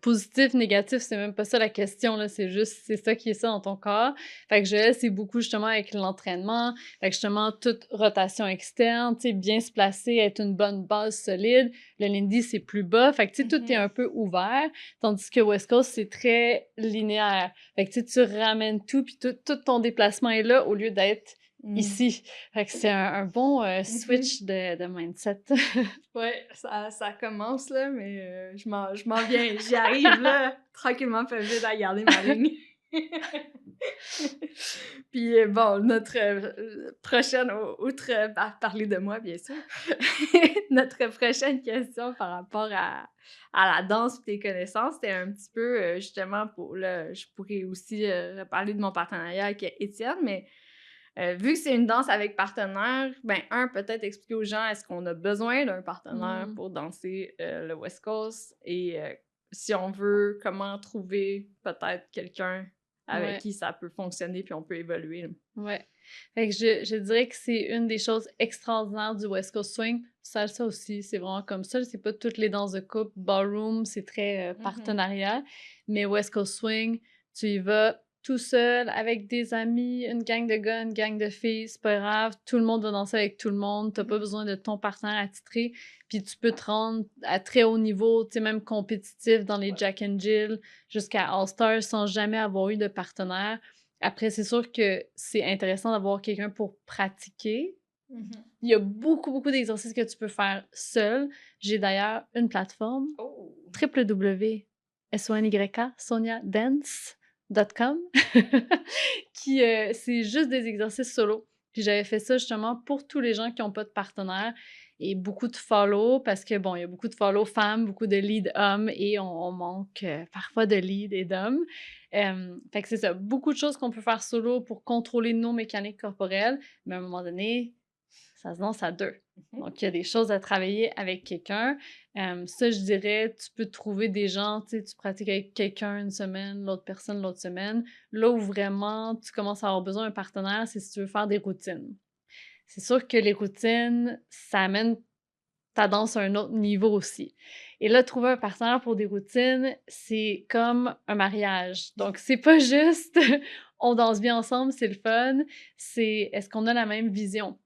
Positif, négatif, c'est même pas ça la question, là. C'est juste, c'est ça qui est ça dans ton corps. Fait que je c'est beaucoup justement avec l'entraînement. Fait que justement, toute rotation externe, tu sais, bien se placer, être une bonne base solide. Le Lindy, c'est plus bas. Fait que, tu sais, tout est un peu ouvert. Tandis que West Coast, c'est très linéaire. Fait que, tu sais, tu ramènes tout, puis tout ton déplacement est là au lieu d'être ici. Fait que c'est un bon switch de mindset. Ouais, ça commence, là, mais je m'en viens. J'y arrive, là, tranquillement, pas vite, à garder ma ligne. Puis bon, notre prochaine, outre parler de moi, bien sûr, notre prochaine question par rapport à la danse et tes connaissances, c'était un petit peu, justement, là, je pourrais aussi parler de mon partenariat avec Étienne, mais vu que c'est une danse avec partenaire, ben peut-être expliquer aux gens, est-ce qu'on a besoin d'un partenaire pour danser le West Coast? Et si on veut, comment trouver peut-être quelqu'un avec qui ça peut fonctionner puis on peut évoluer. Là. Ouais. Fait que je dirais que c'est une des choses extraordinaires du West Coast Swing. Salsa aussi, c'est vraiment comme ça. C'est pas toutes les danses de couple. Ballroom, c'est très partenariat. Mais West Coast Swing, tu y vas tout seul, avec des amis, une gang de gars, une gang de filles, c'est pas grave. Tout le monde va danser avec tout le monde. T'as pas besoin de ton partenaire attitré. Puis tu peux te rendre à très haut niveau, tu sais, même compétitif dans les Jack and Jill jusqu'à All-Stars sans jamais avoir eu de partenaire. Après, c'est sûr que c'est intéressant d'avoir quelqu'un pour pratiquer. Il y a beaucoup, beaucoup d'exercices que tu peux faire seul. J'ai d'ailleurs une plateforme, www.sonyka.com, qui, c'est juste des exercices solo. Puis j'avais fait ça justement pour tous les gens qui n'ont pas de partenaire et beaucoup de follow parce que, bon, il y a beaucoup de follow femmes, beaucoup de lead hommes et on manque parfois de lead et d'hommes. Fait que c'est ça, beaucoup de choses qu'on peut faire solo pour contrôler nos mécaniques corporelles, mais à un moment donné, ça se danse à deux. Donc, il y a des choses à travailler avec quelqu'un. Ça, je dirais, tu peux trouver des gens, tu sais, tu pratiques avec quelqu'un une semaine, l'autre personne l'autre semaine. Là où vraiment tu commences à avoir besoin d'un partenaire, c'est si tu veux faire des routines. C'est sûr que les routines, ça amène ta danse à un autre niveau aussi. Et là, trouver un partenaire pour des routines, c'est comme un mariage. Donc, c'est pas juste on danse bien ensemble, c'est le fun. C'est est-ce qu'on a la même vision?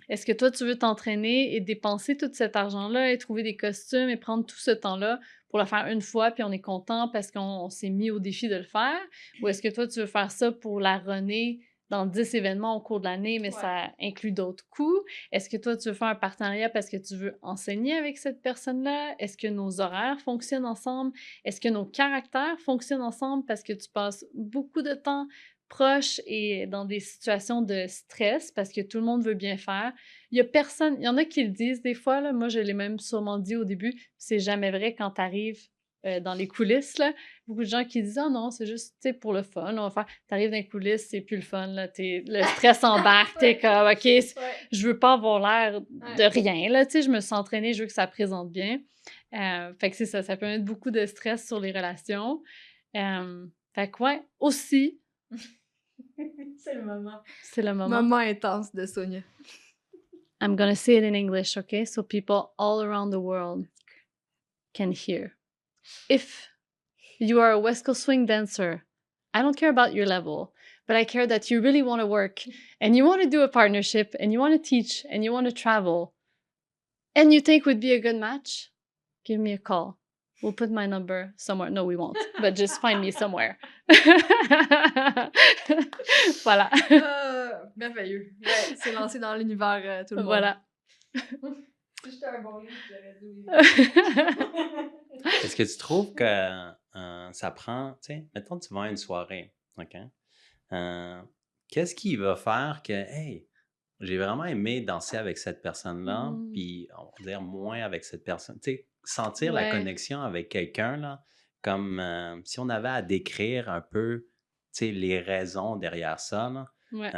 Est-ce que toi, tu veux t'entraîner et dépenser tout cet argent-là et trouver des costumes et prendre tout ce temps-là pour le faire une fois puis on est content parce qu'on s'est mis au défi de le faire? Ou est-ce que toi, tu veux faire ça pour la runner dans 10 événements au cours de l'année, mais ça inclut d'autres coûts? Est-ce que toi, tu veux faire un partenariat parce que tu veux enseigner avec cette personne-là? Est-ce que nos horaires fonctionnent ensemble? Est-ce que nos caractères fonctionnent ensemble parce que tu passes beaucoup de temps proche et dans des situations de stress parce que tout le monde veut bien faire. Il y a personne, il y en a qui le disent des fois, là, moi je l'ai même sûrement dit au début, c'est jamais vrai quand tu arrives dans les coulisses, là. Beaucoup de gens qui disent « Ah non, c'est juste, tu sais, pour le fun, on va faire... » T'arrives dans les coulisses, c'est plus le fun, là, le stress embarque, t'es comme « Ok, je veux pas avoir l'air de rien, là, tu sais, je me suis entraînée, je veux que ça présente bien. » Fait que c'est ça peut mettre beaucoup de stress sur les relations. Fait que ouais, aussi, c'est le moment. c'est le moment. Moment intense de Sonia. I'm gonna say it in English, okay? So people all around the world can hear. If You are a West Coast swing dancer. I don't care about your level, but I care that you really want to work and you want to do a partnership and you want to teach and you want to travel and you think would be a good match. Give me a call. We'll put my number somewhere. No, we won't, but just find me somewhere. Voilà. Merveilleux. Ouais, c'est lancé dans l'univers, tout le monde. Voilà. Si j'étais un bon livre, j'aurais dit oui. Est-ce que tu trouves que ça prend, tu sais, mettons tu vas à une soirée, OK? Qu'est-ce qui va faire que, hey, j'ai vraiment aimé danser avec cette personne-là, puis on va dire moins avec cette personne. Tu sais, sentir la Ouais. connexion avec quelqu'un, là, comme si on avait à décrire un peu, tu sais, les raisons derrière ça, là. Ouais.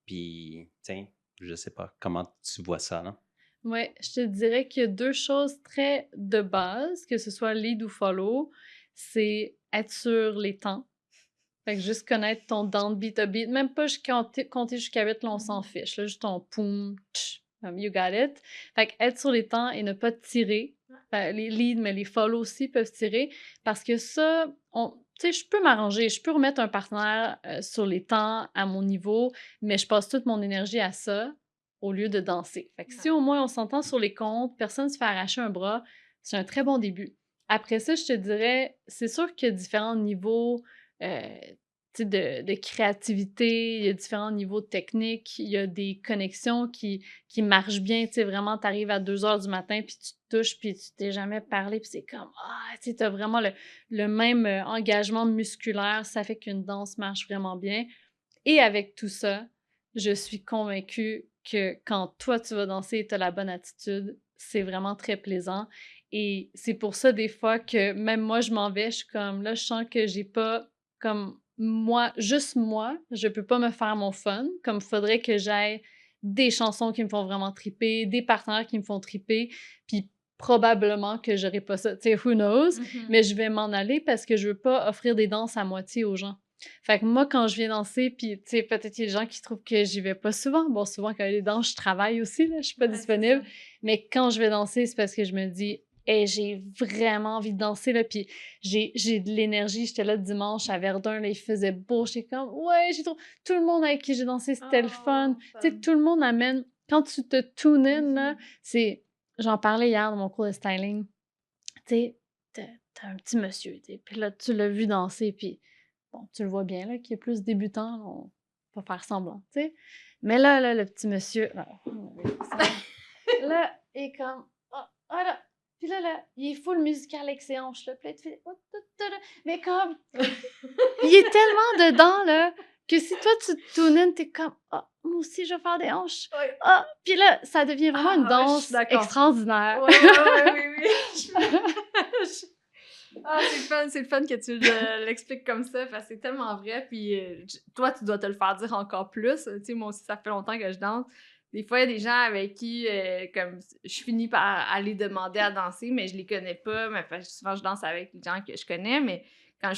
Puis, tu sais, je sais pas, comment tu vois ça, là? Ouais, je te dirais qu'il y a 2 choses très de base, que ce soit lead ou follow, c'est être sur les temps. Fait que juste connaître ton down beat à beat, même pas compter jusqu'à 8, là, on s'en fiche, là, juste ton poum, tch, you got it. Fait que être sur les temps et ne pas tirer. Les leads, mais les follow aussi peuvent tirer, parce que ça, tu sais, je peux m'arranger, je peux remettre un partenaire sur les temps à mon niveau, mais je passe toute mon énergie à ça au lieu de danser. Fait que si au moins on s'entend sur les comptes, personne ne se fait arracher un bras, c'est un très bon début. Après ça, je te dirais, c'est sûr qu'il y a différents niveaux tu sais, de créativité, il y a différents niveaux de technique, il y a des connexions qui marchent bien, tu sais, vraiment, t'arrives à 2 heures du matin, puis tu te touches, puis tu t'es jamais parlé, puis c'est comme, tu sais, t'as vraiment le même engagement musculaire, ça fait qu'une danse marche vraiment bien. Et avec tout ça, je suis convaincue que quand toi, tu vas danser et tu as la bonne attitude, c'est vraiment très plaisant. Et c'est pour ça, des fois, que même moi, je m'en vais, je suis comme, là, je sens que j'ai pas, comme, moi, juste moi, je peux pas me faire mon fun, comme faudrait que j'aille des chansons qui me font vraiment triper, des partenaires qui me font triper, puis probablement que j'aurai pas ça, tu sais, who knows, mais je vais m'en aller parce que je veux pas offrir des danses à moitié aux gens. Fait que moi, quand je viens danser, puis tu sais, peut-être il y a des gens qui trouvent que j'y vais pas souvent. Bon, souvent, quand il y a des danses, je travaille aussi, là, je suis pas disponible. Mais quand je vais danser, c'est parce que je me dis, hey, j'ai vraiment envie de danser, là, puis j'ai de l'énergie. J'étais là dimanche à Verdun, là, il faisait beau. J'étais comme, ouais, j'ai trop... Tout le monde avec qui j'ai dansé, c'était le fun. Tu sais, tout le monde amène... Quand tu te tune in, là, c'est... J'en parlais hier dans mon cours de styling. Tu sais, t'as un petit monsieur, tu sais, puis là, tu l'as vu danser, puis bon, tu le vois bien, là, qui est plus débutant, là, on va faire semblant, tu sais. Mais là, le petit monsieur, là, il est comme, là, puis là, il est full musical avec ses hanches, là, puis là, tu fais, mais comme, il est tellement dedans, là, que si toi, tu te tunes in, t'es comme, moi aussi, je vais faire des hanches. Puis là, ça devient vraiment une danse extraordinaire. Oui. C'est le fun que tu l'expliques comme ça, parce que c'est tellement vrai, puis toi, tu dois te le faire dire encore plus. Tu sais, moi aussi, ça fait longtemps que je danse. Des fois, il y a des gens avec qui, comme, je finis par aller demander à danser, mais je les connais pas. Mais souvent, je danse avec les gens que je connais, mais quand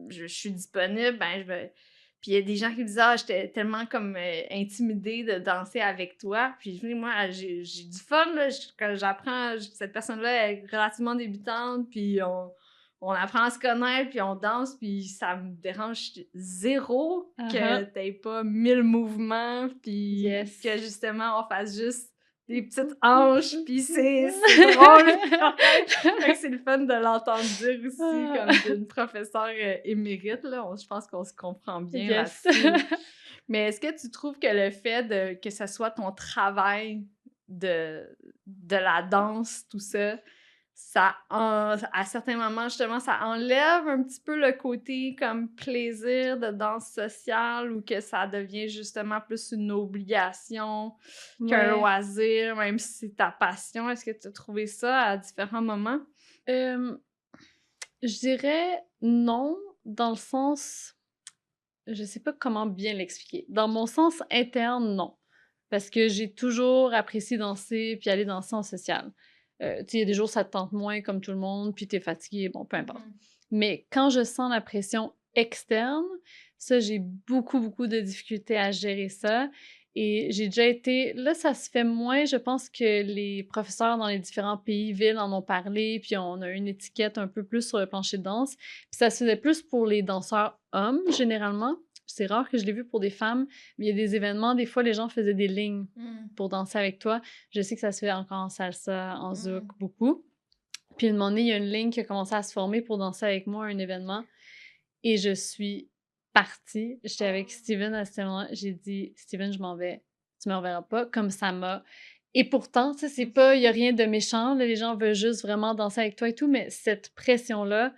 je suis disponible, ben, je vais... Puis il y a des gens qui me disent « Ah, j'étais tellement comme intimidée de danser avec toi. » Puis je dis « Moi, j'ai du fun, là. Quand j'apprends, cette personne-là est relativement débutante, puis on apprend à se connaître, puis on danse, puis ça me dérange zéro que t'aies pas 1000 mouvements, puis que justement, on fasse juste des petites hanches, puis c'est drôle. Fait que c'est le fun de l'entendre dire aussi, comme d'une professeure émérite, là. Je pense qu'on se comprend bien là-dessus. Mais est-ce que tu trouves que le fait que ce soit ton travail de la danse, tout ça, à certains moments, justement, ça enlève un petit peu le côté comme plaisir de danse sociale, ou que ça devient justement plus une obligation qu'un loisir, même si c'est ta passion? Est-ce que tu as trouvé ça à différents moments? Je dirais non, dans le sens... Je sais pas comment bien l'expliquer. Dans mon sens interne, non. Parce que j'ai toujours apprécié danser puis aller danser en social. Tu sais, il y a des jours, ça te tente moins comme tout le monde, puis t'es fatigué, bon, peu importe. Mais quand je sens la pression externe, ça, j'ai beaucoup de difficultés à gérer ça. Et j'ai déjà été... Là, ça se fait moins. Je pense que les professeurs dans les différents pays, villes en ont parlé, puis on a une étiquette un peu plus sur le plancher de danse. Puis ça se faisait plus pour les danseurs hommes, généralement. C'est rare que je l'ai vu pour des femmes, mais il y a des événements, des fois, les gens faisaient des lignes pour danser avec toi. Je sais que ça se fait encore en salsa, en zouk, beaucoup. Puis, une moment donné, il y a une ligne qui a commencé à se former pour danser avec moi à un événement. Et je suis partie. J'étais avec Steven à ce moment-là. J'ai dit, Steven, je m'en vais. Tu me reverras pas. Comme ça m'a. Et pourtant, tu sais, c'est pas, il y a rien de méchant. Là, les gens veulent juste vraiment danser avec toi et tout. Mais cette pression-là,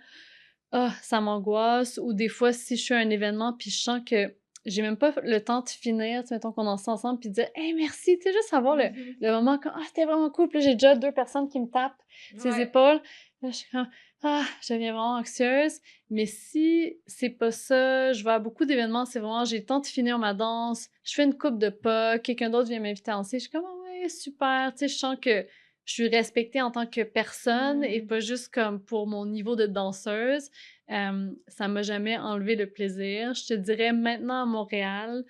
ça m'angoisse. Ou des fois, si je suis à un événement puis je sens que j'ai même pas le temps de finir, tu sais, mettons qu'on danse ensemble puis de dire, hey, merci, tu sais, juste savoir le moment quand, c'était vraiment cool. Puis là, j'ai déjà 2 personnes qui me tapent ses épaules. Là, je suis comme, je deviens vraiment anxieuse. Mais si c'est pas ça, je vais à beaucoup d'événements, c'est vraiment, j'ai le temps de finir ma danse, je fais une coupe de pas, quelqu'un d'autre vient m'inviter à danser, je suis comme, ouais, super, tu sais, je sens que je suis respectée en tant que personne et pas juste comme pour mon niveau de danseuse. Ça m'a jamais enlevé le plaisir. Je te dirais maintenant à Montréal,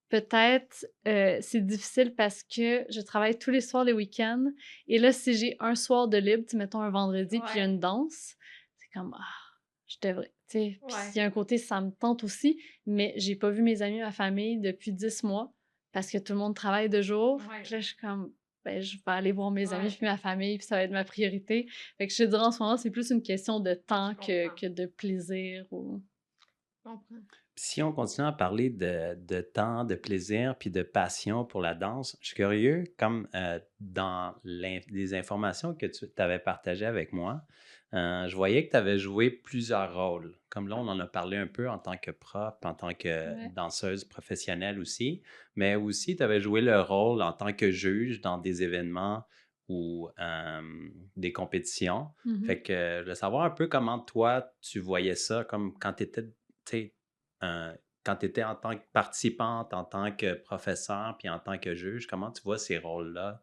peut-être c'est difficile parce que je travaille tous les soirs les week-ends. Et là, si j'ai un soir de libre, mettons un vendredi, puis il y a une danse, c'est comme, je devrais. Puis il y a un côté, ça me tente aussi, mais j'ai pas vu mes amis, ma famille depuis 10 mois parce que tout le monde travaille de jour. Puis là, je suis comme, je vais aller voir mes amis puis ma famille, puis ça va être ma priorité. Fait que je te dirais en ce moment, c'est plus une question de temps que de plaisir. Ou... Je comprends. Si on continue à parler de temps, de plaisir, puis de passion pour la danse, je suis curieux, comme dans les informations que tu avais partagées avec moi, je voyais que tu avais joué plusieurs rôles. Comme là, on en a parlé un peu en tant que prof, en tant que danseuse professionnelle aussi, mais aussi tu avais joué le rôle en tant que juge dans des événements ou des compétitions. Fait que je veux savoir un peu comment toi, tu voyais ça, comme quand tu étais, tu sais, quand tu étais en tant que participante, en tant que professeur, puis en tant que juge, comment tu vois ces rôles-là?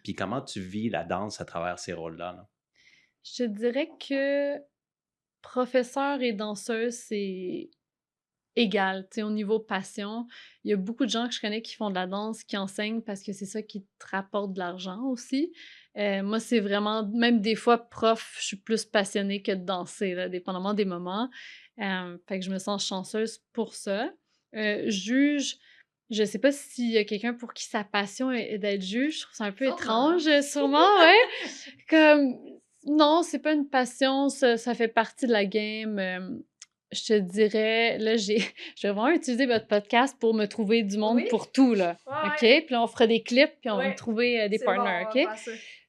Puis comment tu vis la danse à travers ces rôles-là? Là? Je te dirais que professeur et danseuse, c'est égal, tu sais, au niveau passion. Il y a beaucoup de gens que je connais qui font de la danse, qui enseignent parce que c'est ça qui te rapporte de l'argent aussi. Moi, c'est vraiment, même des fois, prof, je suis plus passionnée que de danser, là, dépendamment des moments. Fait que je me sens chanceuse pour ça. Juge, je sais pas s'il y a quelqu'un pour qui sa passion est d'être juge. Je trouve ça un peu étrange, sûrement, ouais. Comme, non, c'est pas une passion, ça fait partie de la game. Je te dirais, là, je vais vraiment utiliser votre podcast pour me trouver du monde pour tout, là. OK? Puis là, on fera des clips, puis on va me trouver des partners, OK?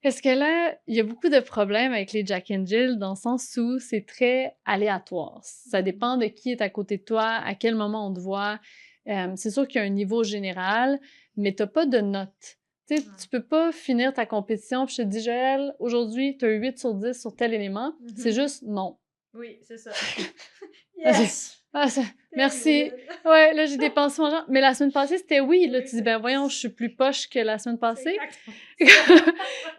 Parce que là, il y a beaucoup de problèmes avec les Jack and Jill dans le sens où c'est très aléatoire. Ça dépend de qui est à côté de toi, à quel moment on te voit. C'est sûr qu'il y a un niveau général, mais t'as pas de notes. Tu sais, tu peux pas finir ta compétition puis je te dis, Joël, aujourd'hui, tu as 8 sur 10 sur tel élément. C'est juste non. Oui, c'est ça. Yes! Merci. Ouais, là, j'ai dépensé mon argent. Mais la semaine passée, c'était oui. Là, tu dis, ben voyons, je suis plus poche que la semaine passée.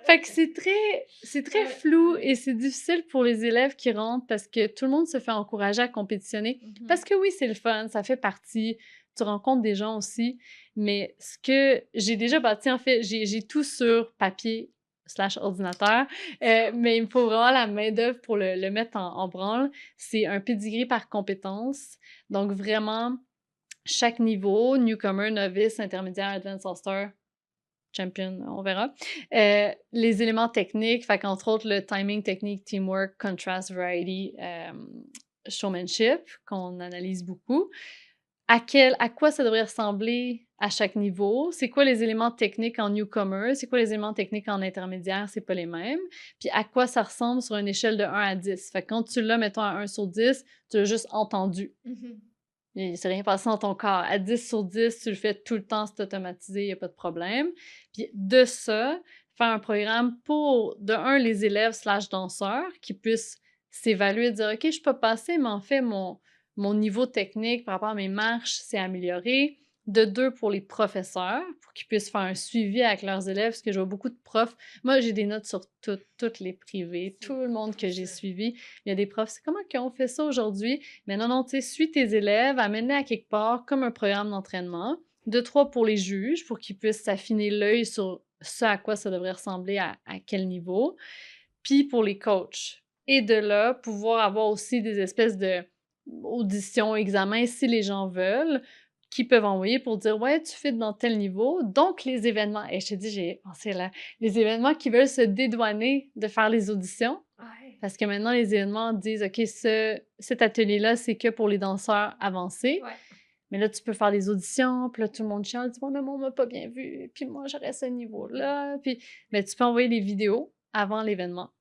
Fait que c'est très flou et c'est difficile pour les élèves qui rentrent parce que tout le monde se fait encourager à compétitionner. Parce que oui, c'est le fun, ça fait partie. Tu rencontres des gens aussi. Mais ce que j'ai déjà bâti, en fait, j'ai tout sur papier / ordinateur, mais il me faut vraiment la main-d'œuvre pour le mettre en branle. C'est un pedigree par compétence. Donc, vraiment, chaque niveau, newcomer, novice, intermédiaire, advanced, all-star, champion, on verra. Les éléments techniques, fait qu'entre autres, le timing technique, teamwork, contrast, variety, showmanship, qu'on analyse beaucoup. À quoi ça devrait ressembler à chaque niveau? C'est quoi les éléments techniques en newcomer? C'est quoi les éléments techniques en intermédiaire? C'est pas les mêmes. Puis à quoi ça ressemble sur une échelle de 1 à 10? Fait que quand tu l'as, mettons, à 1 sur 10, tu l'as juste entendu. Il s'est rien passé dans ton corps. À 10 sur 10, tu le fais tout le temps, c'est automatisé, il n'y a pas de problème. Puis de ça, faire un programme pour, de un, les élèves / danseurs qui puissent s'évaluer et dire « OK, je peux passer, mais en fait, mon niveau technique par rapport à mes marches s'est amélioré. » De 2, pour les professeurs, pour qu'ils puissent faire un suivi avec leurs élèves, parce que je vois beaucoup de profs. Moi, j'ai des notes sur toutes les privées, tout le monde que j'ai suivi. Il y a des profs, c'est comment qu'on fait ça aujourd'hui? Mais non, tu sais, suis tes élèves, amène-les à quelque part comme un programme d'entraînement. 2, 3 pour les juges, pour qu'ils puissent s'affiner l'œil sur ce à quoi ça devrait ressembler, à quel niveau, puis pour les coachs. Et de là, pouvoir avoir aussi des espèces de auditions, examens, si les gens veulent, qui peuvent envoyer pour dire « Ouais, tu fais dans tel niveau. » Donc, les événements, et je te dis, j'ai pensé là, les événements qui veulent se dédouaner de faire les auditions, Ouais. parce que maintenant, les événements disent « OK, cet atelier-là, c'est que pour les danseurs avancés. Ouais. Mais là, tu peux faire des auditions, puis là, tout le monde chiale, dit « Bon, mais moi, on m'a pas bien vu, puis moi, j'aurais ce niveau-là. » Puis, mais tu peux envoyer les vidéos avant l'événement.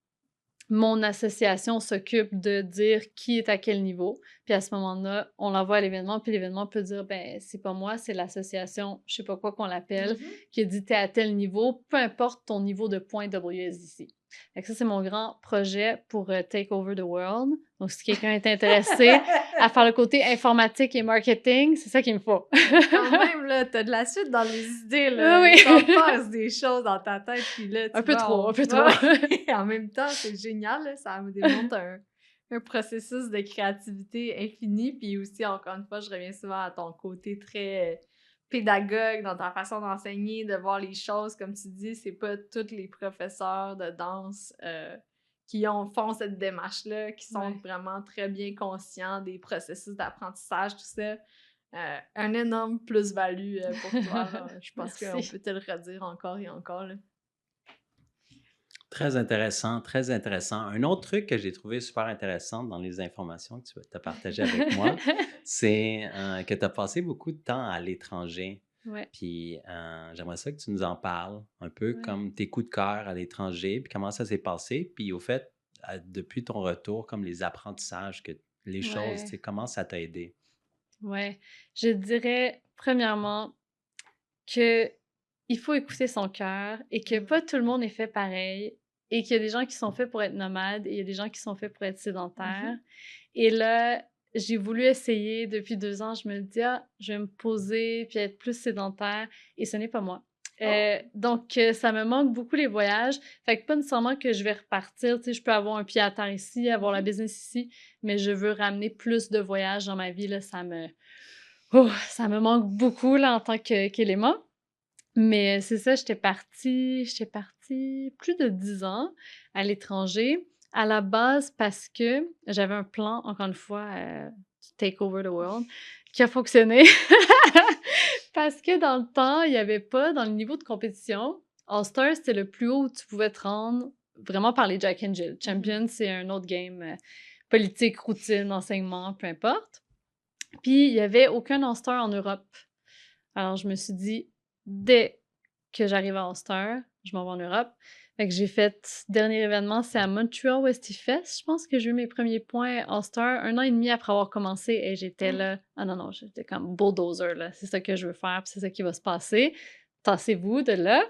Mon association s'occupe de dire qui est à quel niveau. Puis à ce moment-là, on l'envoie à l'événement, puis l'événement peut dire, ben c'est pas moi, c'est l'association, je sais pas quoi qu'on l'appelle, qui a dit t'es à tel niveau, peu importe ton niveau de points WSDC. Fait que ça, c'est mon grand projet pour Take Over the World. Donc, si quelqu'un est intéressé à faire le côté informatique et marketing, c'est ça qu'il me faut. Quand même, là, t'as de la suite dans les idées, là. Oui. T'en passes des choses dans ta tête, puis là, tu Un peu vois, trop, un peu trop. Ouais. En même temps, c'est génial, là, ça me démontre un processus de créativité infini, puis aussi, encore une fois, je reviens souvent à ton côté très pédagogue dans ta façon d'enseigner, de voir les choses, comme tu dis, c'est pas tous les professeurs de danse qui font cette démarche-là, qui sont vraiment très bien conscients des processus d'apprentissage, tout ça. Un énorme plus-value pour toi. Là. Je pense qu'on peut te le redire encore et encore. Là. Très intéressant, très intéressant. Un autre truc que j'ai trouvé super intéressant dans les informations que tu as partagées avec moi, c'est que tu as passé beaucoup de temps à l'étranger. Ouais. Puis j'aimerais ça que tu nous en parles, un peu comme tes coups de cœur à l'étranger, puis comment ça s'est passé, puis au fait, depuis ton retour, comme les apprentissages, les choses, tu sais, comment ça t'a aidé? Ouais, je dirais premièrement que il faut écouter son cœur et que pas tout le monde est fait pareil et qu'il y a des gens qui sont faits pour être nomades et il y a des gens qui sont faits pour être sédentaires. Et là, j'ai voulu essayer depuis 2 ans. Je me dis, ah, je vais me poser puis être plus sédentaire et ce n'est pas moi. Donc, ça me manque beaucoup les voyages. Fait que pas nécessairement que je vais repartir. Tu sais, je peux avoir un pied à terre ici, avoir la business ici, mais je veux ramener plus de voyages dans ma vie. Là, ça me manque beaucoup là, en tant qu'élément. Mais c'est ça, j'étais partie plus de 10 ans à l'étranger, à la base parce que j'avais un plan, encore une fois, to take over the world, qui a fonctionné. Parce que dans le temps, il y avait pas, dans le niveau de compétition, All-Star, c'était le plus haut où tu pouvais te rendre vraiment par les Jack and Jill. Champion, c'est un autre game, politique, routine, enseignement, peu importe. Puis, il y avait aucun All-Star en Europe. Alors, je me suis dit, dès que j'arrive à All-Star, je m'en vais en Europe. Fait que j'ai fait, dernier événement, c'est à Montreal Westy Fest. Je pense que j'ai eu mes premiers points All-Star 1 an et demi après avoir commencé et j'étais là. Ah non, j'étais comme bulldozer, là. C'est ça que je veux faire, puis c'est ça qui va se passer. Tassez-vous de là.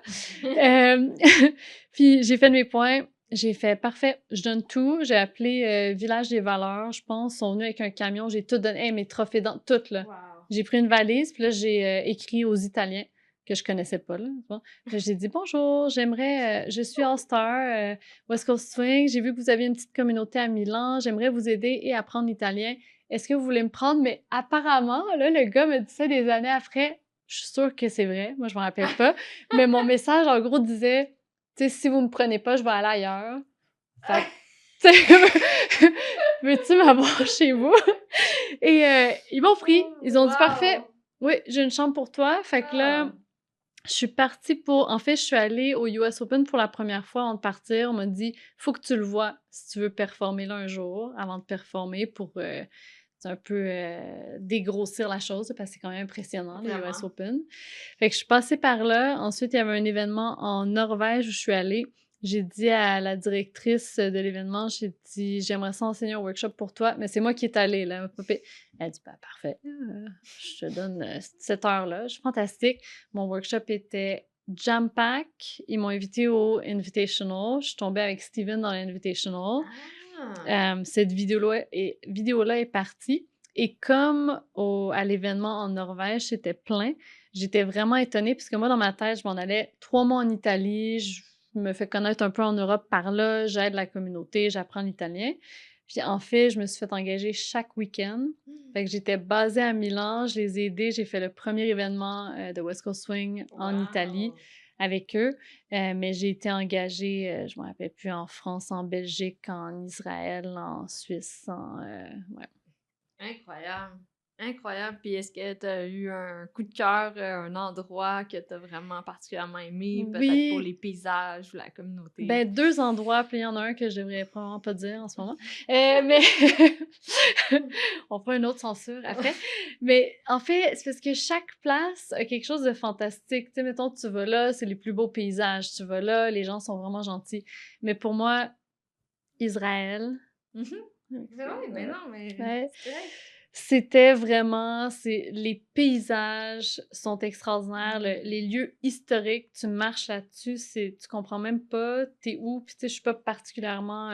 Puis j'ai fait mes points. J'ai fait parfait, je donne tout. J'ai appelé Village des Valeurs, je pense. Ils sont venus avec un camion. J'ai tout donné. Hey, mes trophées dans tout, là. Wow. J'ai pris une valise, puis là, j'ai écrit aux Italiens que je connaissais pas, là. Puis j'ai dit « Bonjour, je suis All-Star, West Coast Swing. J'ai vu que vous aviez une petite communauté à Milan. J'aimerais vous aider et apprendre l'italien. Est-ce que vous voulez me prendre? » Mais apparemment, là, le gars me dit ça des années après. Je suis sûre que c'est vrai. Moi, je m'en rappelle pas. Mais mon message, en gros, disait « Tu sais, si vous me prenez pas, je vais aller ailleurs. » Fait que, veux-tu m'avoir chez vous? Et ils m'ont pris. Ils ont dit « Parfait. Oui, j'ai une chambre pour toi. » Fait que là, je suis partie pour... En fait, je suis allée au US Open pour la première fois avant de partir. On m'a dit « Faut que tu le vois si tu veux performer là un jour, avant de performer pour un peu dégrossir la chose, parce que c'est quand même impressionnant, le US Open. » Fait que je suis passée par là. Ensuite, il y avait un événement en Norvège où je suis allée. J'ai dit à la directrice de l'événement, j'ai dit « J'aimerais ça enseigner un workshop pour toi. » Mais c'est moi qui est allée, là. Elle a dit « Parfait, je te donne cette heure-là. » Je suis fantastique. Mon workshop était jam-pack. Ils m'ont invité au Invitational. Je suis tombée avec Steven dans l'Invitational. Cette vidéo-là est partie. Et comme à l'événement en Norvège, c'était plein, j'étais vraiment étonnée, puisque moi, dans ma tête, je m'en allais 3 mois en Italie, je me fais connaître un peu en Europe par là, j'aide la communauté, j'apprends l'italien. Puis en fait, je me suis fait engager chaque week-end Fait que j'étais basée à Milan, je les ai aidés, j'ai fait le premier événement de West Coast Swing en Italie Wow! avec eux, mais j'ai été engagée, je me rappelle plus, en France, en Belgique, en Israël, en Suisse, ouais. Incroyable! Incroyable! Puis est-ce que tu as eu un coup de cœur, un endroit que tu as vraiment particulièrement aimé, peut-être pour les Oui, paysages ou la communauté? ben 2 endroits, puis il y en a un que je devrais probablement pas dire en ce moment. Mais on fera une autre censure après. Mais en fait, c'est parce que chaque place a quelque chose de fantastique. Tu sais, mettons, tu vas là, c'est les plus beaux paysages. Tu vas là, les gens sont vraiment gentils. Mais pour moi, Israël, Mhm. Mais oui, mais non, mais ouais, c'est correct. c'était vraiment, les paysages sont extraordinaires, Mm. les lieux historiques, tu marches là-dessus, tu comprends même pas t'es où, puis tu sais, je suis pas particulièrement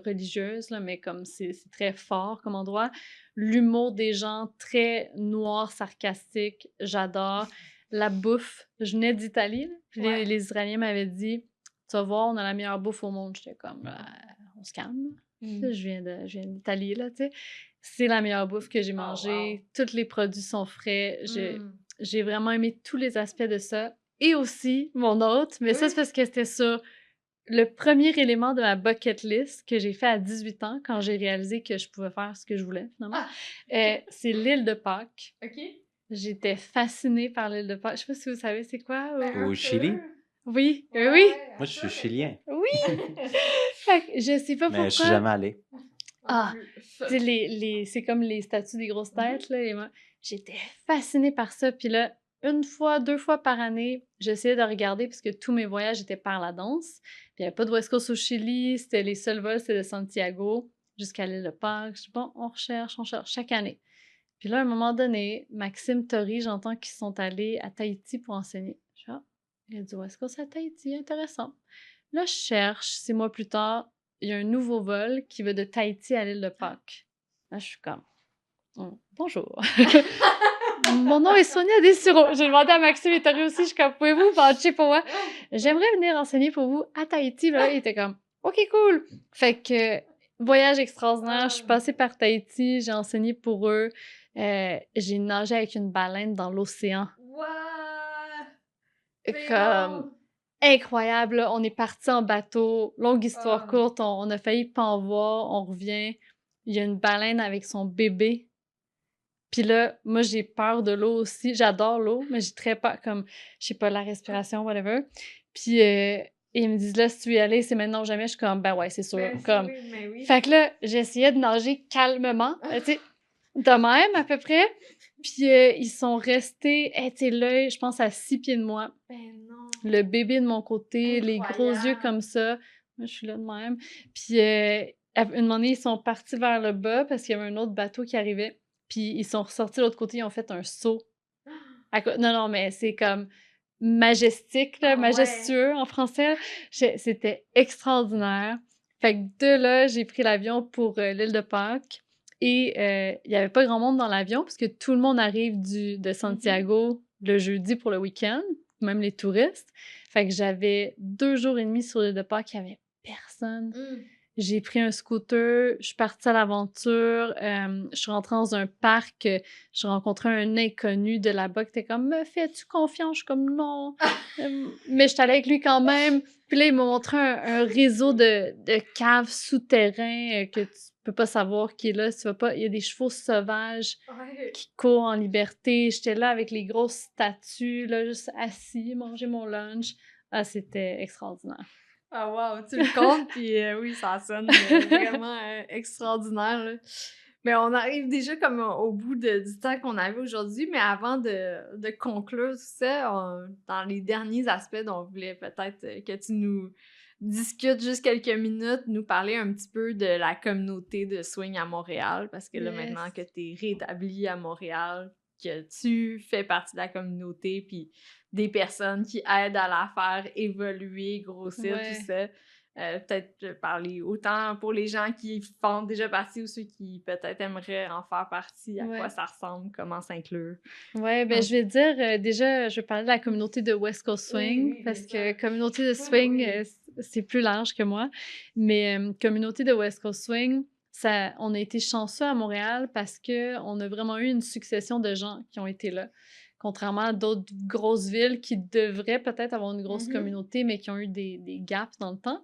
religieuse, là, mais comme c'est très fort comme endroit. L'humour des gens, très noir, sarcastique, j'adore. La bouffe, je venais d'Italie, là, puis Ouais. les Israéliens m'avaient dit, tu vas voir, on a la meilleure bouffe au monde. J'étais comme, on se calme. Mm. Je viens d'Italie, là, tu sais. C'est la meilleure bouffe que j'ai Oh, wow! mangée. Tous les produits sont frais. Mm. J'ai vraiment aimé tous les aspects de ça. Et aussi, mon autre, mais ça, c'est Oui. parce que c'était sur le premier élément de ma bucket list que j'ai fait à 18 ans quand j'ai réalisé que je pouvais faire ce que je voulais, finalement. Ah! OK. C'est l'île de Pâques. OK. J'étais fascinée par l'île de Pâques. Je sais pas si vous savez c'est quoi. Ben, un Au Chili? peu. Oui, Ouais, oui, ouais, Moi, un je peu, suis mais chilien, pas. oui. Fait que je sais pas mais je suis pourquoi. jamais allé. Non Ah, plus. tu sais, c'est comme les statues des grosses Mhm. têtes, là. J'étais fascinée par ça. Puis là, une fois, 2 fois par année, j'essayais de regarder parce que tous mes voyages étaient par la danse. Puis il n'y avait pas de West Coast au Chili. C'était les seuls vols, c'était de Santiago jusqu'à l'île de Pâques. Je dis, bon, on cherche chaque année. Puis là, à un moment donné, Maxime Tori, j'entends qu'ils sont allés à Tahiti pour enseigner. Je dis, ah, il y a du West Coast à Tahiti, intéressant. Là, je cherche, 6 mois plus tard, il y a un nouveau vol qui va de Tahiti à l'île de Pâques. Là, je suis comme, bonjour. Mon nom est Sonia Dessureau. J'ai demandé à Maxime et Tori aussi, je suis comme, pouvez-vous voucher pour moi? J'aimerais venir enseigner pour vous à Tahiti. Là, il était comme, OK, cool. Fait que, voyage extraordinaire. Je suis passée par Tahiti, j'ai enseigné pour eux. J'ai nagé avec une baleine dans l'océan. What? Mais Comme, non! incroyable. Là. On est parti en bateau. Longue histoire Ah. courte, on a failli pas en voir. On revient. Il y a une baleine avec son bébé. Puis là, moi, j'ai peur de l'eau aussi. J'adore l'eau, mais j'ai très peur, comme, je sais pas, la respiration, whatever. Puis, ils me disent, là, si tu veux y aller, c'est maintenant ou jamais. Je suis comme, ben ouais, c'est sûr. Ben, Comme, oui, mais oui. fait que là, j'essayais de nager calmement, tu sais, de même, à peu près. Puis, ils sont restés, tu sais, l'œil, je pense, à 6 pieds de moi. Ben non. Le bébé de mon côté, les gros yeux Incroyable. comme ça. Moi, je suis là de même. Puis, à un moment donné, ils sont partis vers le bas parce qu'il y avait un autre bateau qui arrivait. Puis, ils sont ressortis de l'autre côté, ils ont fait un saut. Non, non, mais c'est comme majestique, là, Ah ouais. majestueux en français. C'était extraordinaire. Fait que de là, j'ai pris l'avion pour l'île de Pâques. Et il n'y avait pas grand monde dans l'avion parce que tout le monde arrive de Santiago le jeudi pour le week-end, même les touristes. Fait que j'avais 2 jours et demi sur l'île de Pâques, il n'y avait personne. Mm. J'ai pris un scooter, je suis partie à l'aventure, je suis rentrée dans un parc, j'ai rencontré un inconnu de là-bas qui était comme «Me fais-tu confiance?» Je suis comme «Non». Mais j'étais allée avec lui quand même. Puis là, il m'a montré un réseau de caves souterrains que tu peux pas savoir qui est là. Tu vas pas... Il y a des chevaux sauvages Ouais. qui courent en liberté. J'étais là avec les grosses statues, là, juste assis, manger mon lunch. Ah, c'était extraordinaire. Ah wow, tu le comptes, puis oui, ça sonne vraiment extraordinaire, là. Mais on arrive déjà comme au bout du temps qu'on avait aujourd'hui, mais avant de conclure tout ça, dans les derniers aspects dont on voulait peut-être que tu nous discutes juste quelques minutes, nous parler un petit peu de la communauté de swing à Montréal, parce que là, maintenant que tu es rétabli à Montréal, que tu fais partie de la communauté, puis des personnes qui aident à la faire évoluer, grossir, tout Ouais. ça. Peut-être parler autant pour les gens qui font déjà partie ou ceux qui peut-être aimeraient en faire partie, à quoi Ouais. ça ressemble, comment s'inclure. Ouais, ben, je vais dire, déjà, je vais parler de la communauté de West Coast Swing, Oui, parce bien que sûr. communauté de Oui, swing, oui. c'est plus large que moi. Mais communauté de West Coast Swing, on a été chanceux à Montréal parce qu'on a vraiment eu une succession de gens qui ont été là. Contrairement à d'autres grosses villes qui devraient peut-être avoir une grosse communauté, mais qui ont eu des gaps dans le temps.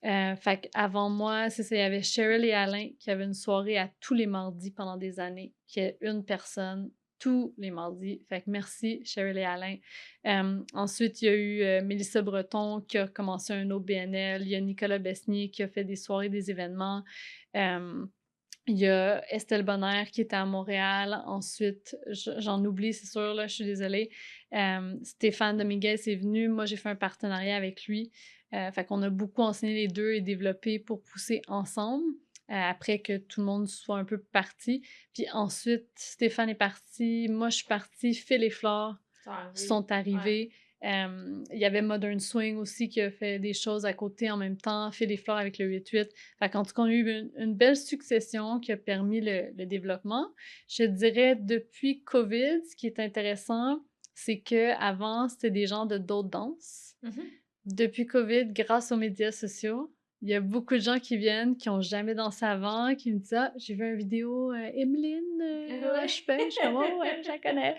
Fait qu'avant moi, c'est ça, il y avait Cheryl et Alain qui avaient une soirée à tous les mardis pendant des années, qui est une personne tous les mardis. Fait que merci, Cheryl et Alain. Ensuite, il y a eu Mélissa Breton qui a commencé un autre BNL. Il y a Nicolas Besnier qui a fait des soirées, des événements. Il y a Estelle Bonner qui était à Montréal. Ensuite, j'en oublie, c'est sûr, là, je suis désolée. Stéphane Dominguez est venu. Moi, j'ai fait un partenariat avec lui. Fait qu'on a beaucoup enseigné les deux et développé pour pousser ensemble. Après que tout le monde soit un peu parti. Puis ensuite, Stéphane est parti. Moi, je suis partie. Phil et Flore sont arrivés. Il y avait Modern Swing aussi qui a fait des choses à côté en même temps, Phil et Flore avec le 8-8. Fait qu'en tout cas, on a eu une belle succession qui a permis le développement. Je dirais, depuis COVID, ce qui est intéressant, c'est qu'avant, c'était des gens de d'autres danses. Depuis COVID, grâce aux médias sociaux, il y a beaucoup de gens qui viennent, qui n'ont jamais dansé avant, qui me disent « Ah, j'ai vu une vidéo, Emeline, je fais. » Je suis comme « Oh, ouais, je la connais. »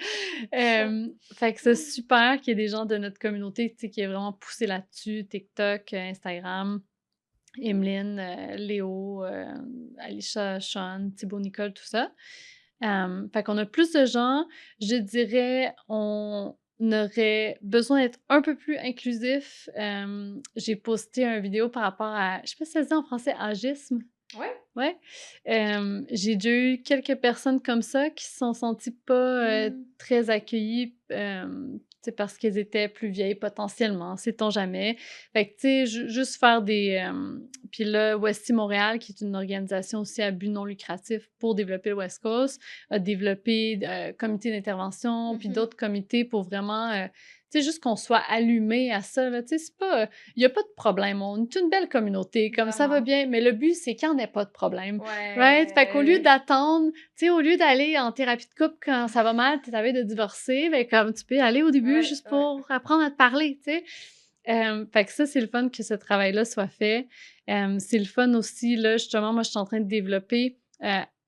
Fait que c'est super qu'il y ait des gens de notre communauté, tu sais, qui aient vraiment poussé là-dessus, TikTok, Instagram, Emeline, Léo, Alicia, Sean, Thibaut Nicole, tout ça. Fait qu'on a plus de gens. Je dirais, on aurait besoin d'être un peu plus inclusif. J'ai posté une vidéo par rapport à, je sais pas si ça se dit en français, agisme. Ouais. Ouais. J'ai déjà eu quelques personnes comme ça qui se sont senties pas très accueillies, parce qu'elles étaient plus vieilles potentiellement, sait-on jamais. Fait que, tu sais, juste faire des... Puis là, Westy Montréal, qui est une organisation aussi à but non lucratif pour développer le West Coast, a développé comité d'intervention, puis d'autres comités pour vraiment... tu sais, juste qu'on soit allumé à ça, là, tu sais, c'est pas... Il n'y a pas de problème, on est une belle communauté, comme ça va bien, mais le but, c'est qu'il n'y en ait pas de problème, right? Fait qu'au lieu d'attendre, tu sais, au lieu d'aller en thérapie de couple quand ça va mal, tu t'avais de divorcer, ben comme tu peux aller au début juste pour apprendre à te parler, tu sais. Fait que ça, c'est le fun que ce travail-là soit fait. C'est le fun aussi, là, justement, moi, je suis en train de développer...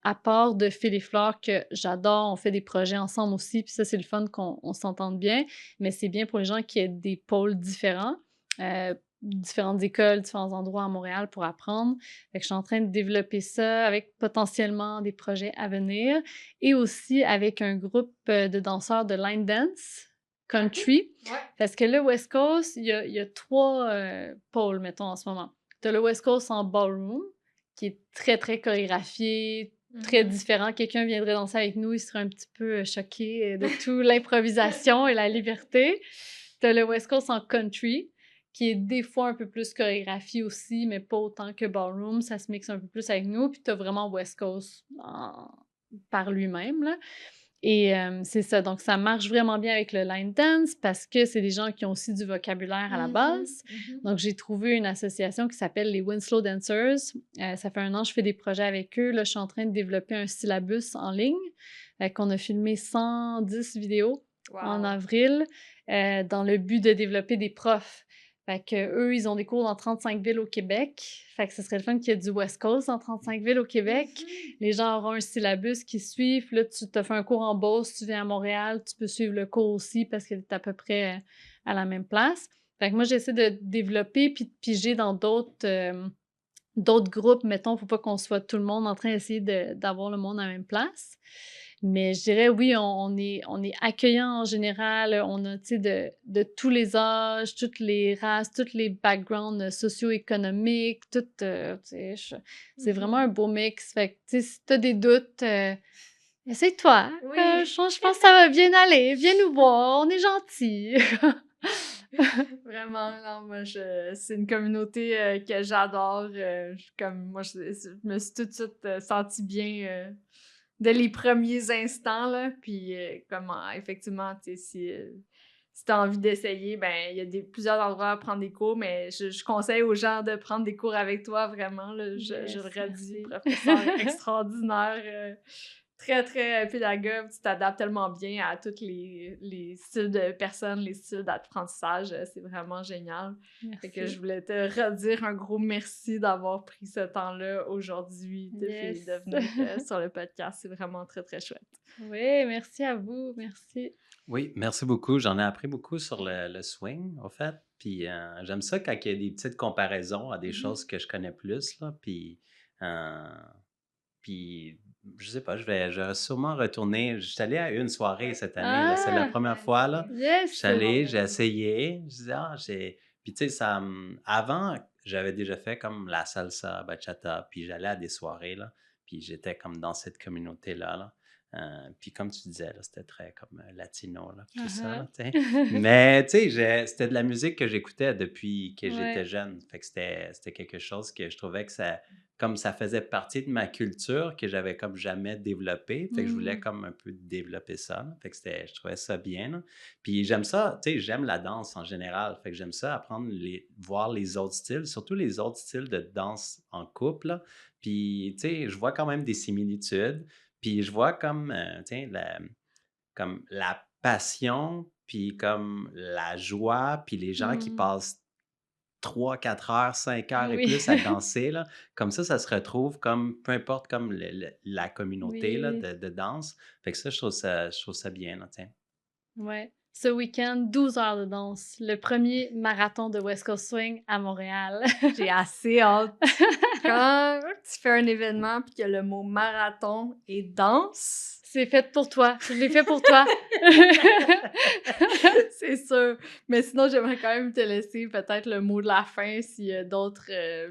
à part de Phil et Flore, que j'adore, on fait des projets ensemble aussi, puis ça, c'est le fun qu'on s'entende bien, mais c'est bien pour les gens qui aient des pôles différents, différentes écoles, différents endroits à Montréal pour apprendre. Fait que je suis en train de développer ça avec potentiellement des projets à venir, et aussi avec un groupe de danseurs de line dance, country, parce que là, West Coast, il y a 3 pôles, mettons, en ce moment. Tu as le West Coast en ballroom, qui est très, très chorégraphié, très différent. Quelqu'un viendrait danser avec nous, il serait un petit peu choqué de toute l'improvisation et la liberté. T'as le West Coast en country, qui est des fois un peu plus chorégraphié aussi, mais pas autant que ballroom. Ça se mixe un peu plus avec nous. Puis t'as vraiment West Coast par lui-même, là. Et c'est ça, donc ça marche vraiment bien avec le line dance parce que c'est des gens qui ont aussi du vocabulaire à la base. Donc, j'ai trouvé une association qui s'appelle les Winslow Dancers. Ça fait 1 an que je fais des projets avec eux. Là, je suis en train de développer un syllabus en ligne. On a filmé 110 vidéos en avril dans le but de développer des profs. Fait que eux, ils ont des cours dans 35 villes au Québec. Fait que ce serait le fun qu'il y ait du West Coast dans 35 villes au Québec. Les gens auront un syllabus qui suit. Puis là, tu te fais un cours en Beauce, tu viens à Montréal, tu peux suivre le cours aussi parce qu'il est à peu près à la même place. Fait que moi, j'essaie de développer puis de piger dans d'autres groupes. Mettons, faut pas qu'on soit tout le monde en train d'essayer d'avoir le monde à la même place. Mais je dirais, oui, on est accueillant en général. On a, tu sais, de tous les âges, toutes les races, tous les backgrounds socio-économiques, tout, tu sais, c'est vraiment un beau mix. Fait que, tu sais, si t'as des doutes, essaye-toi. Je pense que ça va bien aller. Viens nous voir, on est gentils. Vraiment, non, moi, c'est une communauté que j'adore. Moi, je me suis tout de suite sentie bien dès les premiers instants, là. Puis, effectivement, tu sais, si tu as envie d'essayer, ben, il y a plusieurs endroits à prendre des cours, mais je conseille aux gens de prendre des cours avec toi, vraiment, là. Je le redis, professeur extraordinaire. très, très pédagogue. Tu t'adaptes tellement bien à tous les styles de personnes, les styles d'apprentissage. C'est vraiment génial. Fait que je Merci. voulais te redire un gros merci d'avoir pris ce temps-là aujourd'hui puis de Yes. venir sur le podcast. C'est vraiment très, très chouette. Oui, merci à vous. Merci. Oui, merci beaucoup. J'en ai appris beaucoup sur le swing, en fait. Puis j'aime ça quand il y a des petites comparaisons à des choses que je connais plus, là. Euh, puis je sais pas, je vais sûrement retourner. Je suis allé à une soirée cette année, là. C'est la Ah! première fois, là. Je Yes! suis allé, j'ai essayé. Je disais, j'ai. Puis tu sais, avant, j'avais déjà fait comme la salsa, bachata, puis j'allais à des soirées, là. Puis j'étais comme dans cette communauté-là, là. Puis comme tu disais, là, c'était très comme latino, là, tout ça, là, tu sais. Mais tu sais, c'était de la musique que j'écoutais depuis que j'étais Ouais. jeune. Fait que c'était quelque chose que je trouvais que ça faisait partie de ma culture que j'avais comme jamais développé. Fait que je voulais comme un peu développer ça, là. Fait que je trouvais ça bien, là. Puis j'aime ça, tu sais, j'aime la danse en général. Fait que j'aime ça apprendre, voir les autres styles, surtout les autres styles de danse en couple, là. Puis, tu sais, je vois quand même des similitudes. Puis je vois comme, tu sais, comme la passion, puis comme la joie, puis les gens qui Mm. passent 3, 4 heures, 5 heures et Oui. plus à danser, là. Comme ça se retrouve comme, peu importe comme la communauté là, Oui. de danse. Fait que ça, je trouve ça bien, là, tiens. Ouais. Ce week-end, 12 heures de danse. Le premier marathon de West Coast Swing à Montréal. J'ai assez hâte. Quand tu fais un événement puis que le mot marathon et danse, C'est fait pour toi. Je l'ai fait pour toi. c'est sûr. Mais sinon, j'aimerais quand même te laisser peut-être le mot de la fin s'il y a d'autres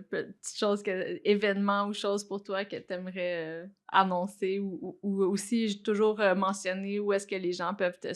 petites choses, événements ou choses pour toi que tu aimerais annoncer ou aussi j'ai toujours mentionné où est-ce que les gens peuvent te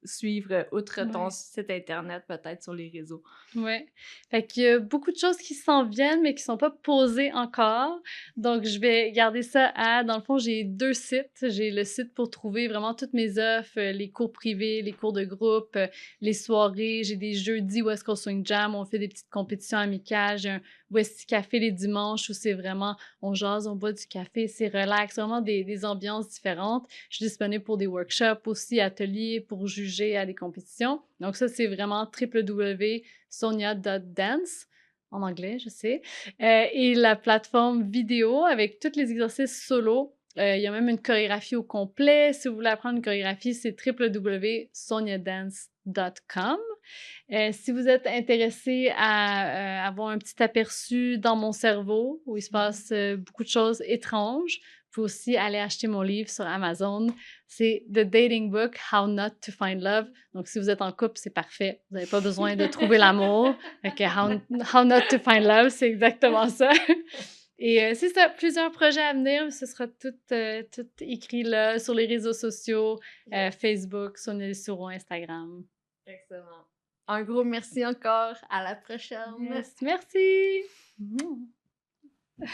suivre outre ton Ouais. site internet, peut-être sur les réseaux. Ouais. Fait qu'il y a beaucoup de choses qui s'en viennent, mais qui sont pas posées encore. Donc, je vais garder ça dans le fond, j'ai 2 sites. J'ai le site pour trouver vraiment toutes mes offres, les cours privés, les cours de groupe, les soirées. J'ai des jeudis West Coast Swing Jam, on fait des petites compétitions amicales. J'ai un Westy Café les dimanches où c'est vraiment, on jase, on boit du café, c'est relax, vraiment des ambiances différentes. Je suis disponible pour des workshops aussi, ateliers pour juger à des compétitions. Donc ça, c'est vraiment www.sonia.dance en anglais, je sais. Et la plateforme vidéo avec tous les exercices solo. Il y a même une chorégraphie au complet. Si vous voulez apprendre une chorégraphie, c'est www.soniadance.com. Si vous êtes intéressé à avoir un petit aperçu dans mon cerveau où il se passe beaucoup de choses étranges, vous pouvez aussi aller acheter mon livre sur Amazon. C'est The Dating Book, How Not to Find Love. Donc, si vous êtes en couple, c'est parfait. Vous n'avez pas besoin de trouver l'amour. Fait How Not to Find Love, c'est exactement ça. Et c'est ça, plusieurs projets à venir. Ce sera tout écrit là sur les réseaux sociaux, Facebook, Sonia Lesouron, Instagram. Excellent. Un gros merci encore. À la prochaine. Yes, merci!